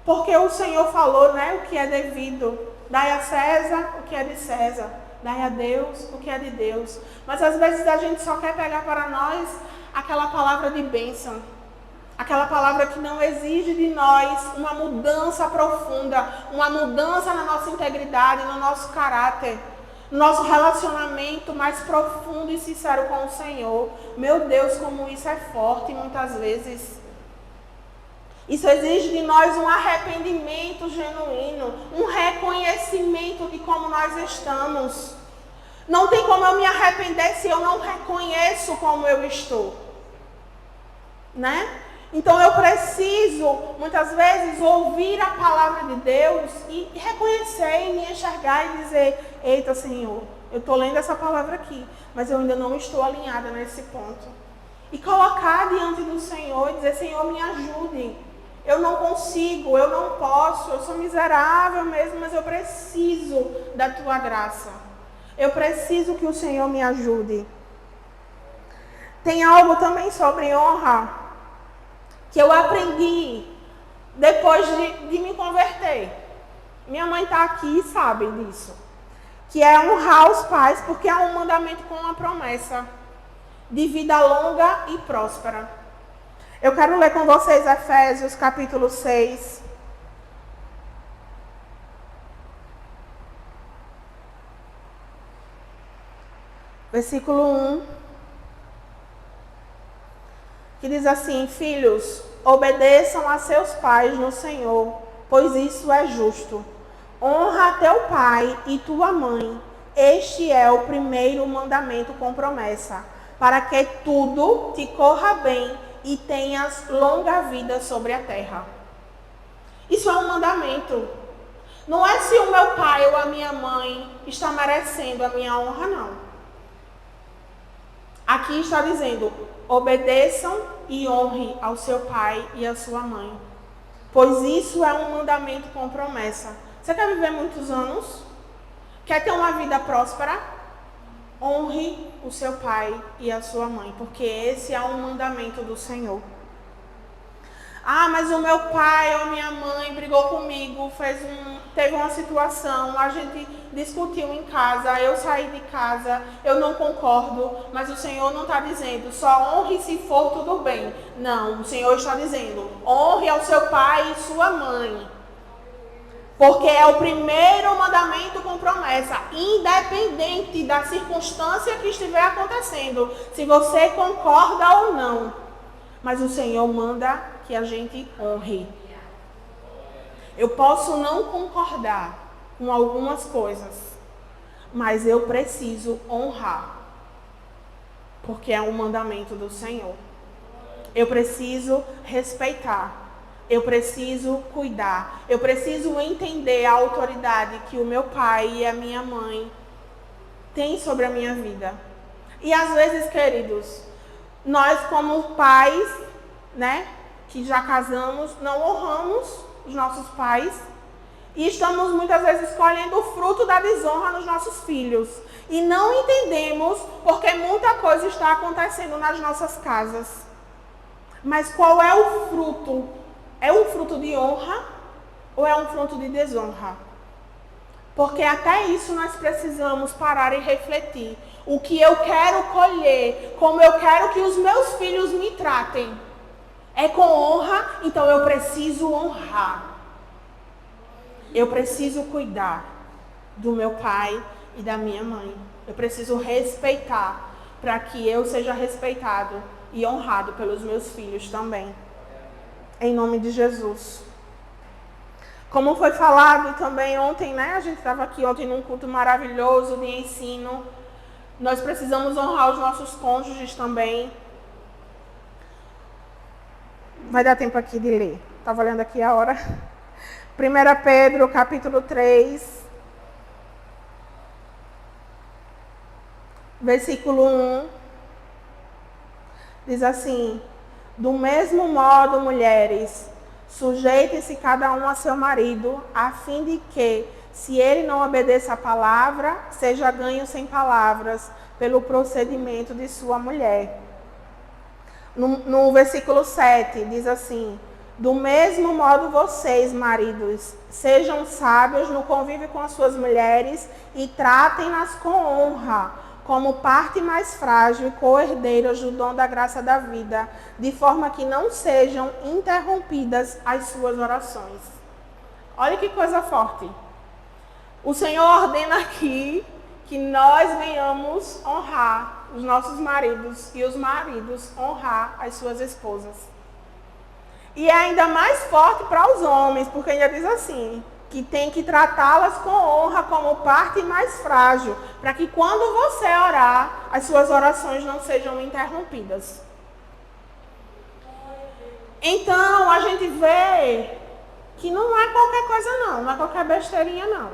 Porque o Senhor falou, né, o que é devido. Dai a César o que é de César. Dai a Deus o que é de Deus. Mas às vezes a gente só quer pegar para nós aquela palavra de bênção. Aquela palavra que não exige de nós uma mudança profunda, uma mudança na nossa integridade, no nosso caráter, no nosso relacionamento mais profundo e sincero com o Senhor. Meu Deus, como isso é forte muitas vezes. Isso exige de nós um arrependimento genuíno, um reconhecimento de como nós estamos. Não tem como eu me arrepender se eu não reconheço como eu estou. Né? Então eu preciso, muitas vezes, ouvir a palavra de Deus e reconhecer e me enxergar e dizer, eita Senhor, eu estou lendo essa palavra aqui, mas eu ainda não estou alinhada nesse ponto. E colocar diante do Senhor e dizer, Senhor, me ajude. Eu não consigo, eu não posso, eu sou miserável mesmo, mas eu preciso da tua graça. Eu preciso que o Senhor me ajude. Tem algo também sobre honra que eu aprendi depois de me converter. Minha mãe está aqui e sabe disso. Que é honrar os pais, porque é um mandamento com uma promessa de vida longa e próspera. Eu quero ler com vocês Efésios capítulo 6. Versículo 1. Que diz assim: filhos, obedeçam a seus pais no Senhor, pois isso é justo. Honra teu pai e tua mãe. Este é o primeiro mandamento com promessa, para que tudo te corra bem e tenhas longa vida sobre a terra. Isso é um mandamento. Não é se o meu pai ou a minha mãe está merecendo a minha honra, não. Aqui está dizendo: obedeçam e honre ao seu pai e à sua mãe, pois isso é um mandamento com promessa. Você quer viver muitos anos? Quer ter uma vida próspera? Honre o seu pai e a sua mãe, porque esse é um mandamento do Senhor. Ah, mas o meu pai ou minha mãe brigou comigo, teve uma situação, a gente discutiu em casa, eu saí de casa, eu não concordo, mas o Senhor não está dizendo só honre se for tudo bem. Não, o Senhor está dizendo honre ao seu pai e sua mãe. Porque é o primeiro mandamento com promessa, independente da circunstância que estiver acontecendo, se você concorda ou não. Mas o Senhor manda que a gente honre. Eu posso não concordar com algumas coisas, mas eu preciso honrar, porque é um mandamento do Senhor. Eu preciso respeitar. Eu preciso cuidar, eu preciso entender a autoridade que o meu pai e a minha mãe têm sobre a minha vida. E às vezes, queridos, nós como pais, né, que já casamos, não honramos os nossos pais e estamos muitas vezes colhendo o fruto da desonra nos nossos filhos. E não entendemos porque muita coisa está acontecendo nas nossas casas. Mas qual é o fruto? É um fruto de honra ou é um fruto de desonra? Porque até isso nós precisamos parar e refletir. O que eu quero colher, como eu quero que os meus filhos me tratem, é com honra, então eu preciso honrar. Eu preciso cuidar do meu pai e da minha mãe. Eu preciso respeitar para que eu seja respeitado e honrado pelos meus filhos também. Em nome de Jesus. Como foi falado também ontem, né? A gente estava aqui ontem num culto maravilhoso de ensino. Nós precisamos honrar os nossos cônjuges também. Vai dar tempo aqui de ler. Estava olhando aqui a hora. 1 Pedro, capítulo 3, versículo 1. Diz assim: do mesmo modo, mulheres, sujeitem-se cada um a seu marido, a fim de que, se ele não obedeça à palavra, seja ganho sem palavras, pelo procedimento de sua mulher. No versículo 7, diz assim: do mesmo modo vocês, maridos, sejam sábios no convívio com as suas mulheres e tratem-nas com honra, como parte mais frágil e co-herdeiras do dom da graça da vida, de forma que não sejam interrompidas as suas orações. Olha que coisa forte. O Senhor ordena aqui que nós venhamos honrar os nossos maridos e os maridos honrar as suas esposas. E é ainda mais forte para os homens, porque ainda diz assim, que tem que tratá-las com honra como parte mais frágil, para que quando você orar, as suas orações não sejam interrompidas. Então, a gente vê que não é qualquer coisa não é qualquer besteirinha não.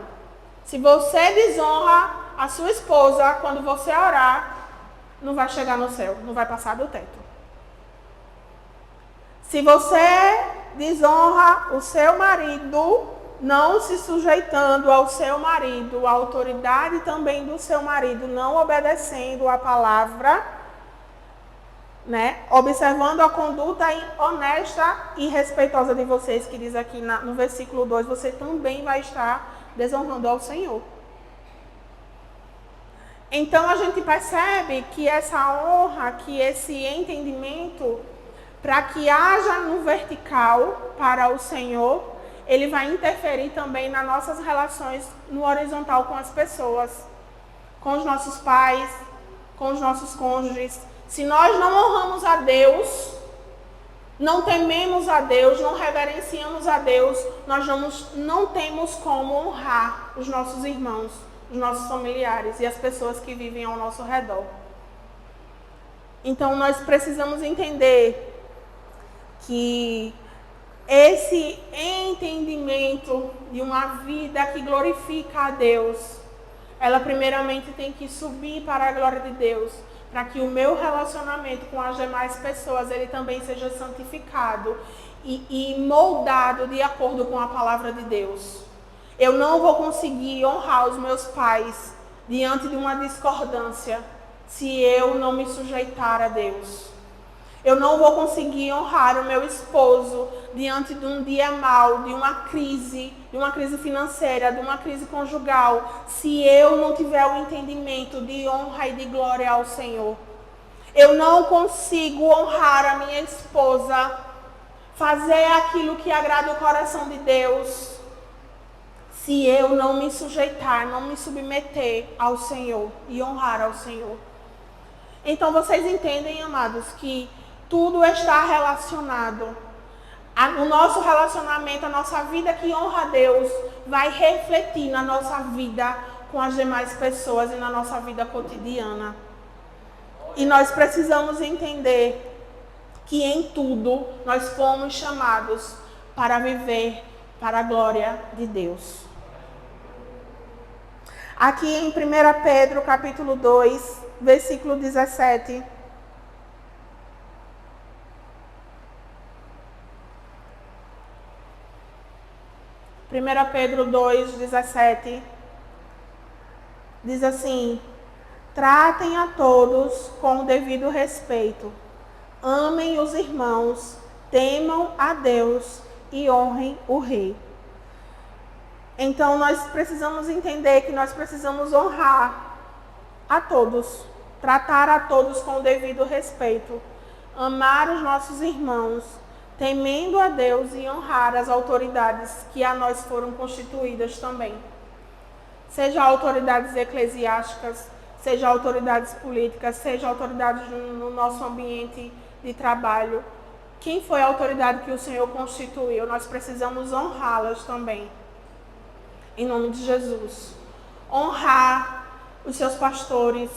Se você desonra a sua esposa, quando você orar, não vai chegar no céu, não vai passar do teto. Se você desonra o seu marido, não se sujeitando ao seu marido, a autoridade também do seu marido, não obedecendo a palavra, né? Observando a conduta honesta e respeitosa de vocês, que diz aqui no versículo 2, você também vai estar desonrando ao Senhor. Então a gente percebe que essa honra, que esse entendimento, para que haja no vertical para o Senhor, ele vai interferir também nas nossas relações no horizontal com as pessoas, com os nossos pais, com os nossos cônjuges. Se nós não honramos a Deus, não tememos a Deus, não reverenciamos a Deus, nós não temos como honrar os nossos irmãos, os nossos familiares e as pessoas que vivem ao nosso redor. Então nós precisamos entender que esse entendimento de uma vida que glorifica a Deus, ela primeiramente tem que subir para a glória de Deus, para que o meu relacionamento com as demais pessoas, ele também seja santificado e moldado de acordo com a palavra de Deus. Eu não vou conseguir honrar os meus pais diante de uma discordância se eu não me sujeitar a Deus. Eu não vou conseguir honrar o meu esposo diante de um dia mau, de uma crise financeira, de uma crise conjugal, se eu não tiver o entendimento de honra e de glória ao Senhor. Eu não consigo honrar a minha esposa, fazer aquilo que agrada o coração de Deus, se eu não me sujeitar, não me submeter ao Senhor e honrar ao Senhor. Então vocês entendem, amados, que tudo está relacionado. O nosso relacionamento, a nossa vida que honra a Deus, vai refletir na nossa vida com as demais pessoas e na nossa vida cotidiana. E nós precisamos entender que em tudo nós fomos chamados para viver para a glória de Deus. Aqui em 1 Pedro, capítulo 2, versículo 17... 1 Pedro 2, 17, diz assim: tratem a todos com o devido respeito, amem os irmãos, temam a Deus e honrem o Rei. Então nós precisamos entender que nós precisamos honrar a todos, tratar a todos com o devido respeito, amar os nossos irmãos, temendo a Deus e honrar as autoridades que a nós foram constituídas também. Seja autoridades eclesiásticas, seja autoridades políticas, seja autoridades no nosso ambiente de trabalho. Quem foi a autoridade que o Senhor constituiu, nós precisamos honrá-las também. Em nome de Jesus. Honrar os seus pastores,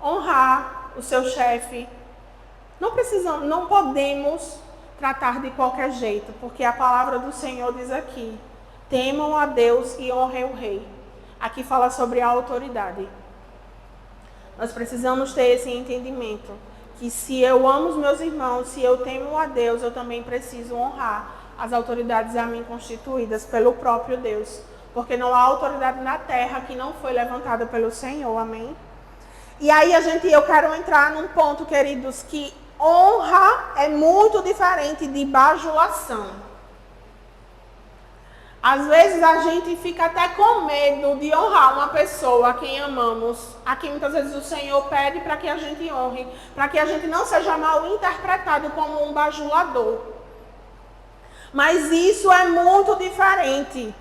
honrar o seu chefe. Não podemos tratar de qualquer jeito, porque a palavra do Senhor diz aqui: temam a Deus e honrem o Rei. Aqui fala sobre a autoridade. Nós precisamos ter esse entendimento, que se eu amo os meus irmãos, se eu temo a Deus, eu também preciso honrar as autoridades a mim constituídas pelo próprio Deus, porque não há autoridade na terra que não foi levantada pelo Senhor, amém? E aí eu quero entrar num ponto, queridos, que honra é muito diferente de bajulação. Às vezes a gente fica até com medo de honrar uma pessoa a quem amamos, a quem muitas vezes o Senhor pede para que a gente honre, para que a gente não seja mal interpretado como um bajulador. Mas isso é muito diferente.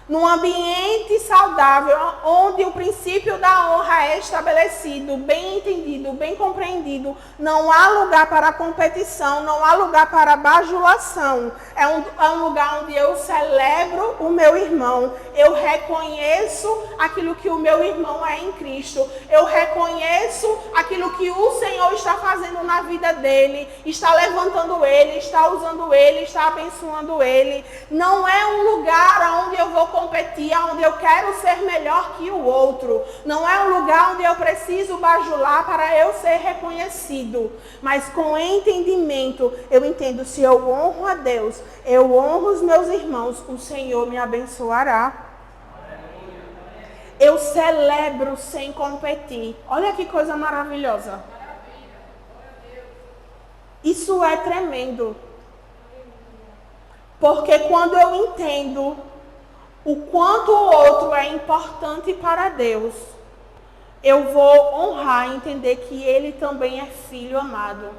Num ambiente saudável, onde o princípio da honra é estabelecido, bem entendido, bem compreendido, não há lugar para competição, não há lugar para bajulação. É um lugar onde eu celebro o meu irmão, eu reconheço aquilo que o meu irmão é em Cristo, eu reconheço aquilo que o Senhor está fazendo na vida dele, está levantando ele, está usando ele, está abençoando ele. Não é um lugar onde eu vou competir, onde eu quero ser melhor que o outro. Não é um lugar onde eu preciso bajular para eu ser reconhecido. Mas com entendimento, eu entendo, se eu honro a Deus, eu honro os meus irmãos, o Senhor me abençoará. Eu celebro sem competir. Olha que coisa maravilhosa. Isso é tremendo. Porque quando eu entendo o quanto o outro é importante para Deus, eu vou honrar e entender que ele também é filho amado.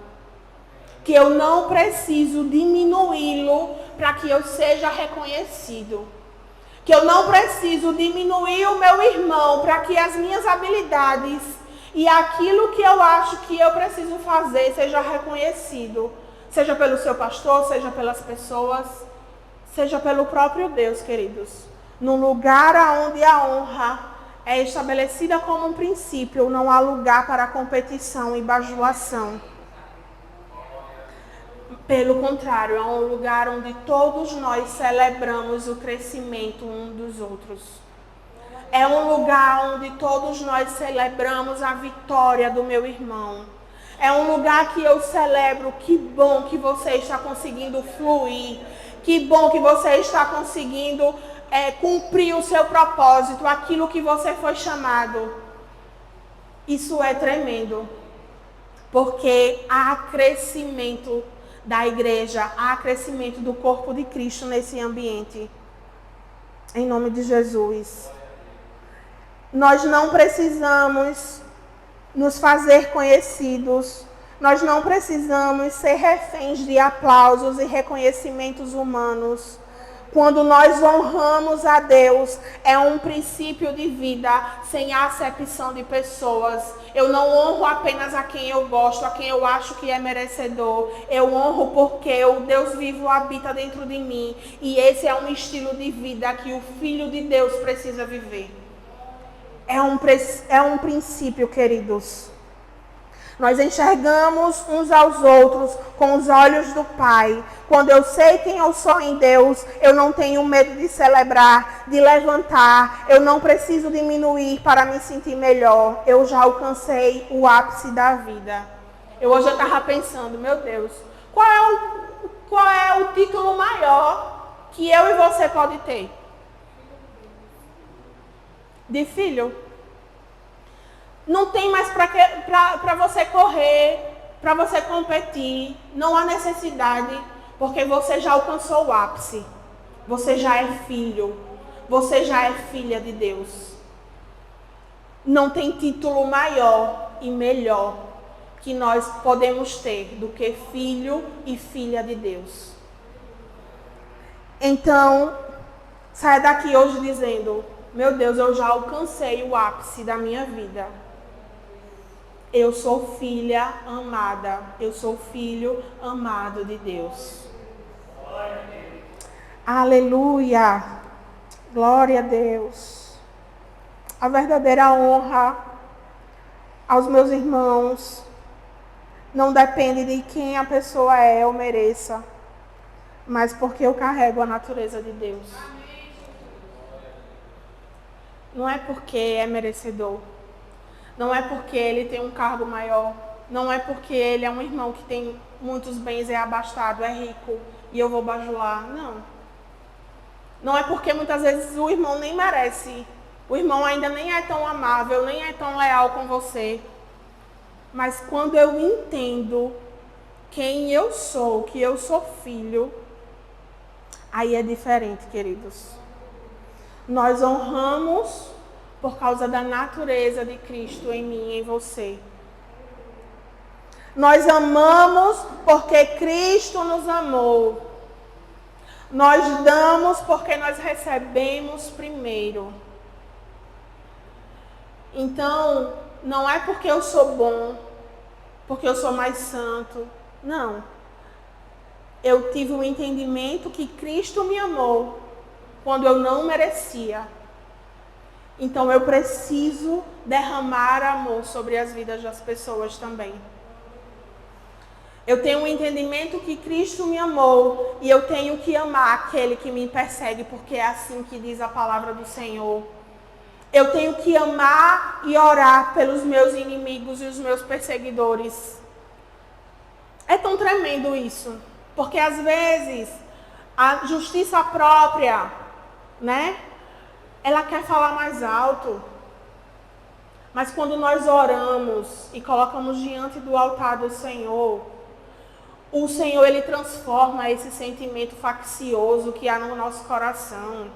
Que eu não preciso diminuí-lo para que eu seja reconhecido. Que eu não preciso diminuir o meu irmão para que as minhas habilidades e aquilo que eu acho que eu preciso fazer seja reconhecido. Seja pelo seu pastor, seja pelas pessoas, seja pelo próprio Deus, queridos. Num lugar onde a honra é estabelecida como um princípio, não há lugar para competição e bajulação. Pelo contrário, é um lugar onde todos nós celebramos o crescimento uns dos outros. É um lugar onde todos nós celebramos a vitória do meu irmão. É um lugar que eu celebro, que bom que você está conseguindo fluir. Que bom que você está conseguindo cumprir o seu propósito, aquilo que você foi chamado. Isso é tremendo. Porque há crescimento da igreja, há crescimento do corpo de Cristo nesse ambiente. Em nome de Jesus. Nós não precisamos nos fazer conhecidos. Nós não precisamos ser reféns de aplausos e reconhecimentos humanos. Quando nós honramos a Deus, é um princípio de vida sem acepção de pessoas. Eu não honro apenas a quem eu gosto, a quem eu acho que é merecedor. Eu honro porque o Deus vivo habita dentro de mim. E esse é um estilo de vida que o Filho de Deus precisa viver. É um princípio, queridos. Nós enxergamos uns aos outros com os olhos do Pai. Quando eu sei quem eu sou em Deus, eu não tenho medo de celebrar, de levantar. Eu não preciso diminuir para me sentir melhor. Eu já alcancei o ápice da vida. Eu hoje estava pensando, meu Deus, qual é o título maior que eu e você pode ter? De filho? Não tem mais para você correr, para você competir. Não há necessidade, porque você já alcançou o ápice. Você já é filho. Você já é filha de Deus. Não tem título maior e melhor que nós podemos ter do que filho e filha de Deus. Então, saia daqui hoje dizendo: meu Deus, eu já alcancei o ápice da minha vida. Eu sou filha amada. Eu sou filho amado de Deus. Aleluia. Glória a Deus. A verdadeira honra aos meus irmãos não depende de quem a pessoa é ou mereça, mas porque eu carrego a natureza de Deus. Não é porque é merecedor. Não é porque ele tem um cargo maior. Não é porque ele é um irmão que tem muitos bens, é abastado, é rico e eu vou bajular. Não. Não é porque muitas vezes o irmão nem merece. O irmão ainda nem é tão amável, nem é tão leal com você. Mas quando eu entendo quem eu sou, que eu sou filho, aí é diferente, queridos. Nós honramos por causa da natureza de Cristo em mim e em você. Nós amamos porque Cristo nos amou. Nós damos porque nós recebemos primeiro. Então, não é porque eu sou bom, porque eu sou mais santo. Não. Eu tive um entendimento que Cristo me amou quando eu não merecia. Então eu preciso derramar amor sobre as vidas das pessoas também. Eu tenho um entendimento que Cristo me amou e eu tenho que amar aquele que me persegue, porque é assim que diz a palavra do Senhor. Eu tenho que amar e orar pelos meus inimigos e os meus perseguidores. É tão tremendo isso, porque às vezes a justiça própria, né? Ela quer falar mais alto. Mas quando nós oramos e colocamos diante do altar do Senhor, O Senhor, Ele transforma esse sentimento faccioso que há no nosso coração.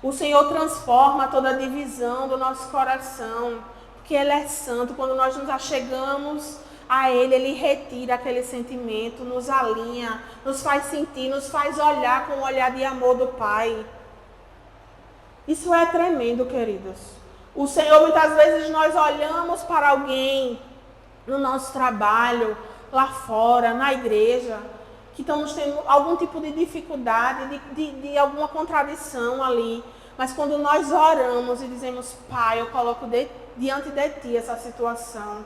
O Senhor transforma toda a divisão do nosso coração, porque Ele é santo. Quando nós nos achegamos a Ele, Ele retira aquele sentimento, nos alinha, nos faz sentir, nos faz olhar com o olhar de amor do Pai. Isso é tremendo, queridos. O Senhor, muitas vezes nós olhamos para alguém no nosso trabalho, lá fora, na igreja, que estamos tendo algum tipo de dificuldade, de alguma contradição ali. Mas quando nós oramos e dizemos, Pai, eu coloco diante de Ti essa situação.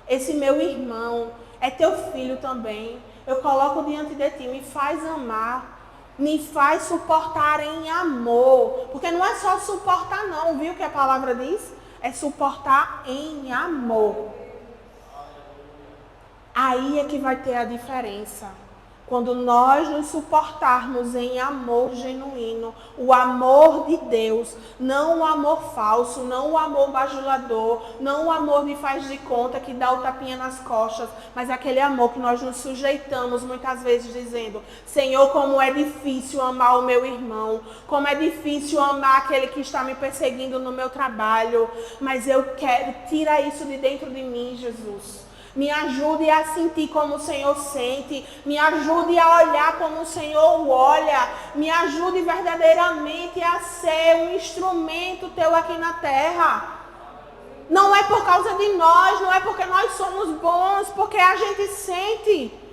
Esse meu irmão é Teu filho também. Eu coloco diante de Ti, me faz amar, me faz suportar em amor. Porque não é só suportar não, viu o que a palavra diz? É suportar em amor. Aí é que vai ter a diferença. Quando nós nos suportarmos em amor genuíno, o amor de Deus, não o amor falso, não o amor bajulador, não o amor de faz de conta que dá o tapinha nas costas, mas aquele amor que nós nos sujeitamos muitas vezes dizendo, Senhor, como é difícil amar o meu irmão, como é difícil amar aquele que está me perseguindo no meu trabalho, mas eu quero, tira isso de dentro de mim, Jesus. Me ajude a sentir como o Senhor sente. Me ajude a olhar como o Senhor olha. Me ajude verdadeiramente a ser um instrumento Teu aqui na terra. Não é por causa de nós, não é porque nós somos bons, porque a gente sente.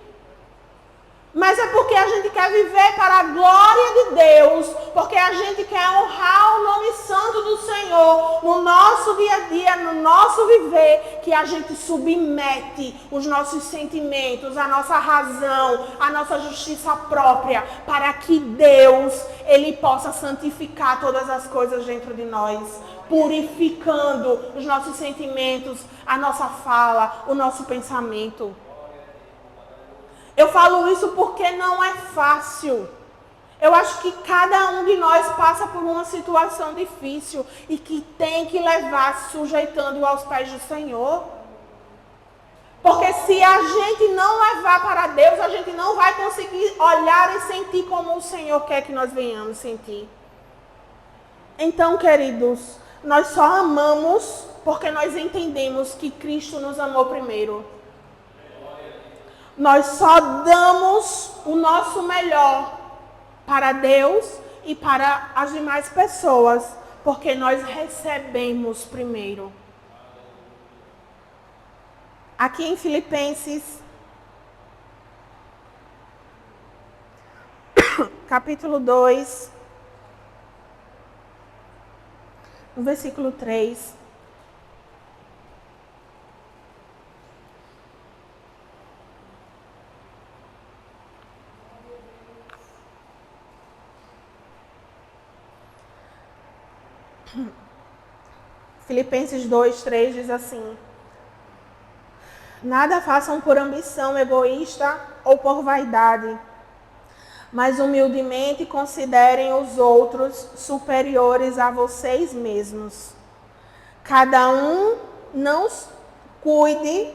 Mas é porque a gente quer viver para a glória de Deus, porque a gente quer honrar o nome santo do Senhor no nosso dia a dia, no nosso viver, que a gente submete os nossos sentimentos, a nossa razão, a nossa justiça própria, para que Deus, Ele possa santificar todas as coisas dentro de nós, purificando os nossos sentimentos, a nossa fala, o nosso pensamento. Eu falo isso porque não é fácil. Eu acho que cada um de nós passa por uma situação difícil e que tem que levar sujeitando aos pés do Senhor. Porque se a gente não levar para Deus, a gente não vai conseguir olhar e sentir como o Senhor quer que nós venhamos sentir. Então, queridos, nós só amamos porque nós entendemos que Cristo nos amou primeiro. Nós só damos o nosso melhor para Deus e para as demais pessoas, porque nós recebemos primeiro. Aqui em Filipenses, capítulo 2, no versículo 3. Filipenses 2, 3 diz assim: nada façam por ambição egoísta ou por vaidade, mas humildemente considerem os outros superiores a vocês mesmos. Cada um cuide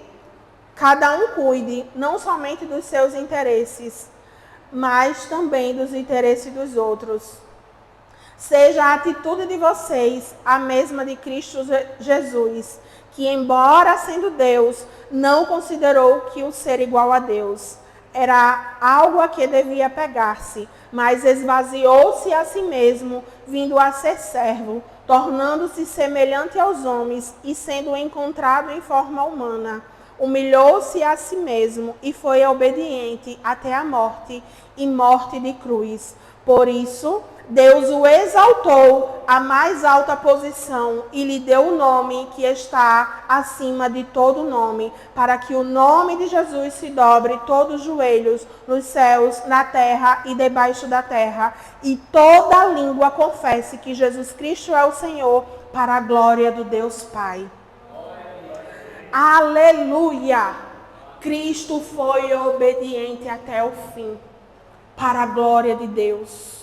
não somente dos seus interesses, mas também dos interesses dos outros. Seja a atitude de vocês a mesma de Cristo Jesus, que, embora sendo Deus, não considerou que o ser igual a Deus era algo a que devia pegar-se, mas esvaziou-se a si mesmo, vindo a ser servo, tornando-se semelhante aos homens e sendo encontrado em forma humana. Humilhou-se a si mesmo e foi obediente até a morte e morte de cruz. Por isso, Deus o exaltou à mais alta posição e lhe deu o nome que está acima de todo nome, para que o nome de Jesus se dobre todos os joelhos nos céus, na terra e debaixo da terra, e toda língua confesse que Jesus Cristo é o Senhor, para a glória do Deus Pai. Aleluia! Cristo foi obediente até o fim, para a glória de Deus.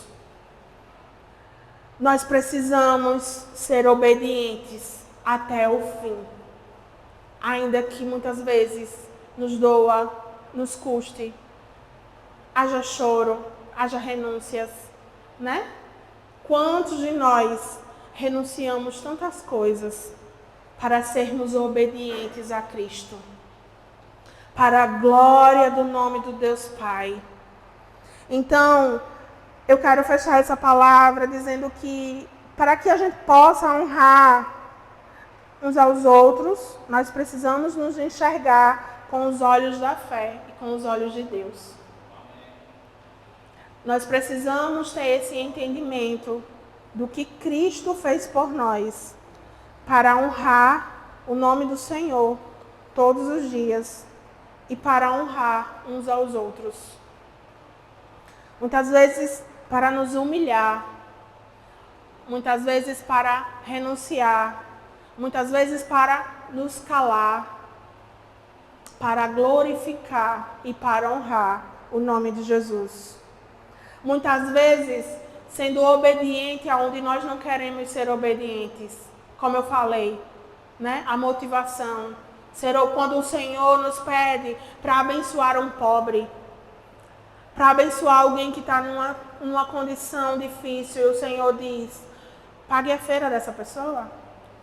Nós precisamos ser obedientes até o fim. Ainda que muitas vezes nos doa, nos custe. Haja choro, haja renúncias, né? Quantos de nós renunciamos tantas coisas para sermos obedientes a Cristo? Para a glória do nome do Deus Pai. Então, eu quero fechar essa palavra dizendo que para que a gente possa honrar uns aos outros, nós precisamos nos enxergar com os olhos da fé e com os olhos de Deus. Nós precisamos ter esse entendimento do que Cristo fez por nós para honrar o nome do Senhor todos os dias e para honrar uns aos outros. Muitas vezes para nos humilhar, muitas vezes para renunciar, muitas vezes para nos calar, para glorificar e para honrar o nome de Jesus. Muitas vezes sendo obediente aonde nós não queremos ser obedientes. Como eu falei, né? A motivação. Quando o Senhor nos pede para abençoar um pobre, para abençoar alguém que está numa condição difícil, o Senhor diz, pague a feira dessa pessoa,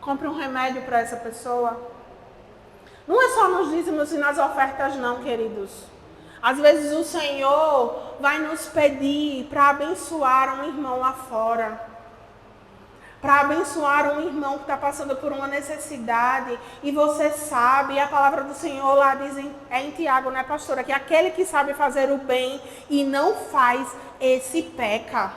compre um remédio para essa pessoa. Não é só nos dízimos e nas ofertas não, queridos. Às vezes o Senhor vai nos pedir para abençoar um irmão lá fora. Para abençoar um irmão que está passando por uma necessidade. E você sabe, a palavra do Senhor lá diz em Tiago, né, pastora? Que aquele que sabe fazer o bem e não faz, esse peca.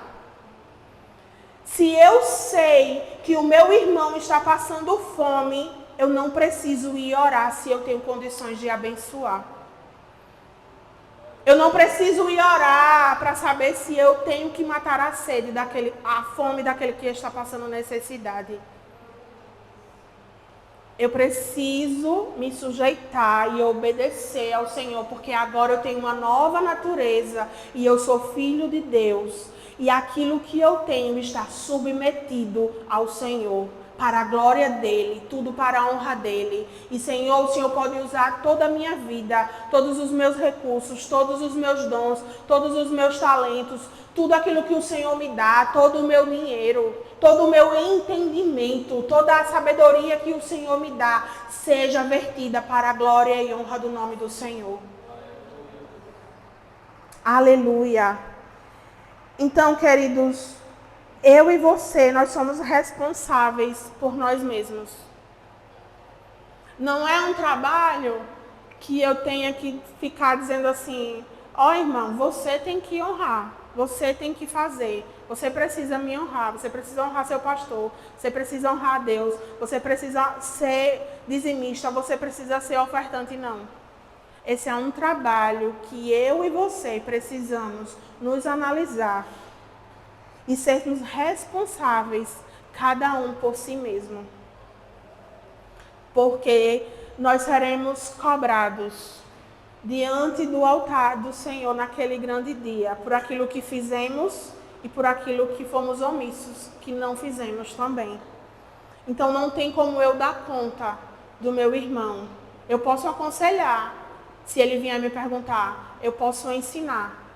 Se eu sei que o meu irmão está passando fome, eu não preciso ir orar se eu tenho condições de abençoar. Eu não preciso ir orar para saber se eu tenho que matar a sede, a fome daquele que está passando necessidade. Eu preciso me sujeitar e obedecer ao Senhor, porque agora eu tenho uma nova natureza e eu sou filho de Deus. E aquilo que eu tenho está submetido ao Senhor, para a glória dEle, tudo para a honra dEle. E Senhor, o Senhor pode usar toda a minha vida, todos os meus recursos, todos os meus dons, todos os meus talentos, tudo aquilo que o Senhor me dá, todo o meu dinheiro, todo o meu entendimento, toda a sabedoria que o Senhor me dá, seja vertida para a glória e honra do nome do Senhor. Aleluia. Então, queridos, eu e você, nós somos responsáveis por nós mesmos. Não é um trabalho que eu tenha que ficar dizendo assim, ó irmão, você tem que honrar, você tem que fazer, você precisa me honrar, você precisa honrar seu pastor, você precisa honrar a Deus, você precisa ser dizimista, você precisa ser ofertante, não. Esse é um trabalho que eu e você precisamos nos analisar e sermos responsáveis, cada um por si mesmo. Porque nós seremos cobrados diante do altar do Senhor naquele grande dia, por aquilo que fizemos e por aquilo que fomos omissos, que não fizemos também. Então não tem como eu dar conta do meu irmão. Eu posso aconselhar, se ele vier me perguntar, eu posso ensinar.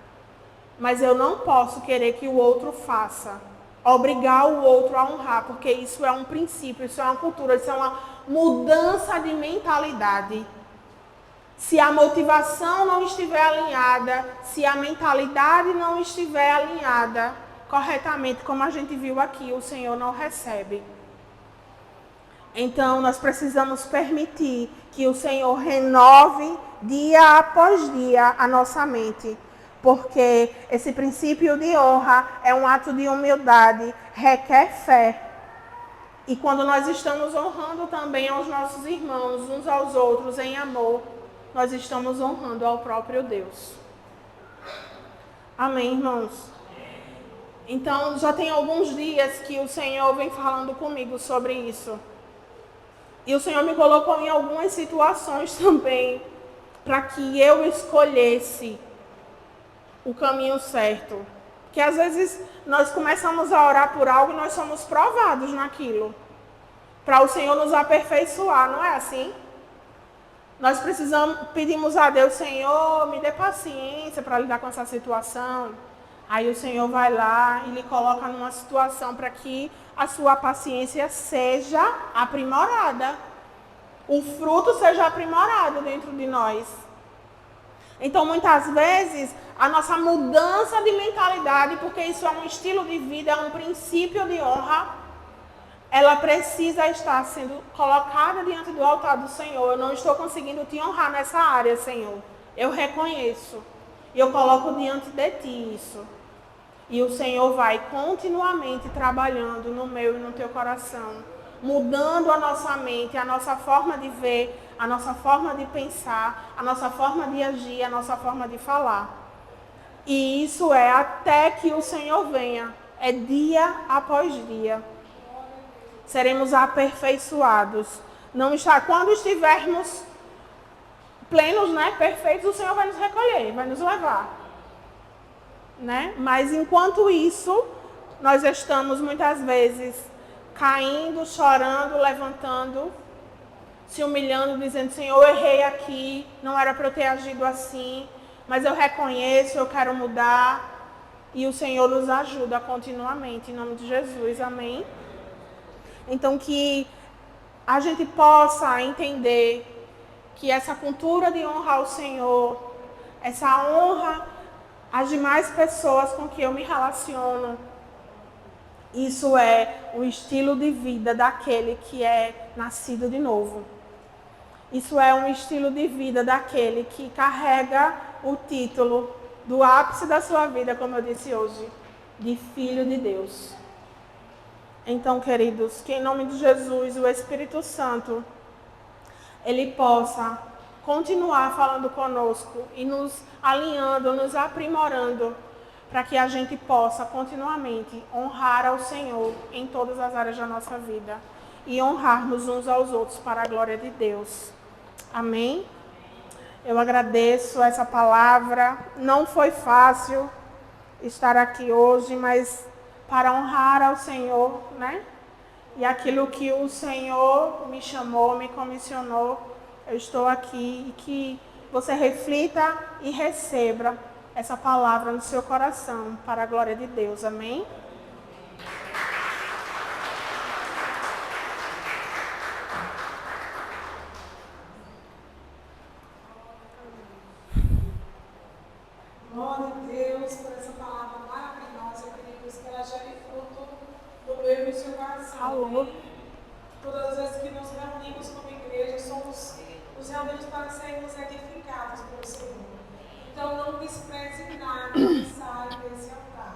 Mas eu não posso querer que o outro faça, obrigar o outro a honrar, porque isso é um princípio, isso é uma cultura, isso é uma mudança de mentalidade. Se a motivação não estiver alinhada, se a mentalidade não estiver alinhada corretamente, como a gente viu aqui, o Senhor não recebe. Então, nós precisamos permitir que o Senhor renove dia após dia a nossa mente. Porque esse princípio de honra é um ato de humildade, requer fé. E quando nós estamos honrando também aos nossos irmãos, uns aos outros, em amor, nós estamos honrando ao próprio Deus. Amém, irmãos? Então, já tem alguns dias que o Senhor vem falando comigo sobre isso. E o Senhor me colocou em algumas situações também, para que eu escolhesse o caminho certo. Que às vezes nós começamos a orar por algo e nós somos provados naquilo. Para o Senhor nos aperfeiçoar, não é assim? Nós pedimos a Deus, Senhor, me dê paciência para lidar com essa situação. Aí o Senhor vai lá e lhe coloca numa situação para que a sua paciência seja aprimorada. O fruto seja aprimorado dentro de nós. Então, muitas vezes, a nossa mudança de mentalidade, porque isso é um estilo de vida, é um princípio de honra, ela precisa estar sendo colocada diante do altar do Senhor. Eu não estou conseguindo te honrar nessa área, Senhor. Eu reconheço. E eu coloco diante de ti isso. E o Senhor vai continuamente trabalhando no meu e no teu coração, mudando a nossa mente, a nossa forma de ver, a nossa forma de pensar, a nossa forma de agir, a nossa forma de falar. E isso é até que o Senhor venha. É dia após dia. Seremos aperfeiçoados. Não está, quando estivermos plenos, né, perfeitos, o Senhor vai nos recolher, vai nos levar. Né? Mas enquanto isso, nós estamos muitas vezes caindo, chorando, levantando, se humilhando, dizendo, Senhor, eu errei aqui, não era para eu ter agido assim, mas eu reconheço, eu quero mudar. E o Senhor nos ajuda continuamente, em nome de Jesus, amém? Então que a gente possa entender que essa cultura de honrar ao Senhor, essa honra às demais pessoas com que eu me relaciono, isso é o estilo de vida daquele que é nascido de novo. Isso é um estilo de vida daquele que carrega o título do ápice da sua vida, como eu disse hoje, de Filho de Deus. Então, queridos, que em nome de Jesus, o Espírito Santo, ele possa continuar falando conosco e nos alinhando, nos aprimorando, para que a gente possa continuamente honrar ao Senhor em todas as áreas da nossa vida e honrarmos uns aos outros para a glória de Deus. Amém? Eu agradeço essa palavra. Não foi fácil estar aqui hoje, mas para honrar ao Senhor, né? E aquilo que o Senhor me chamou, me comissionou, eu estou aqui e que você reflita e receba essa palavra no seu coração, para a glória de Deus. Amém? Glória a Deus por essa palavra maravilhosa, queridos, que ela gere fruto do meu e do seu coração. Alô. Todas as vezes que nos reunimos como igreja, somos nos reunimos para sermos edificados pelo Senhor. Então não despreze nada que sai desse altar.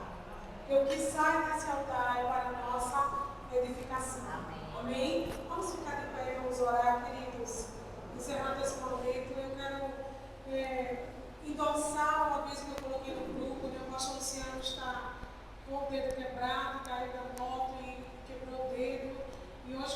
Porque o que sai desse altar é para a nossa edificação. Amém? Vamos ficar de pé e vamos orar, queridos. Encerrando esse momento, eu quero endossar uma vez que eu coloquei no grupo, né? O pastor Luciano está com o dedo quebrado, caiu da moto e quebrou o dedo. E hoje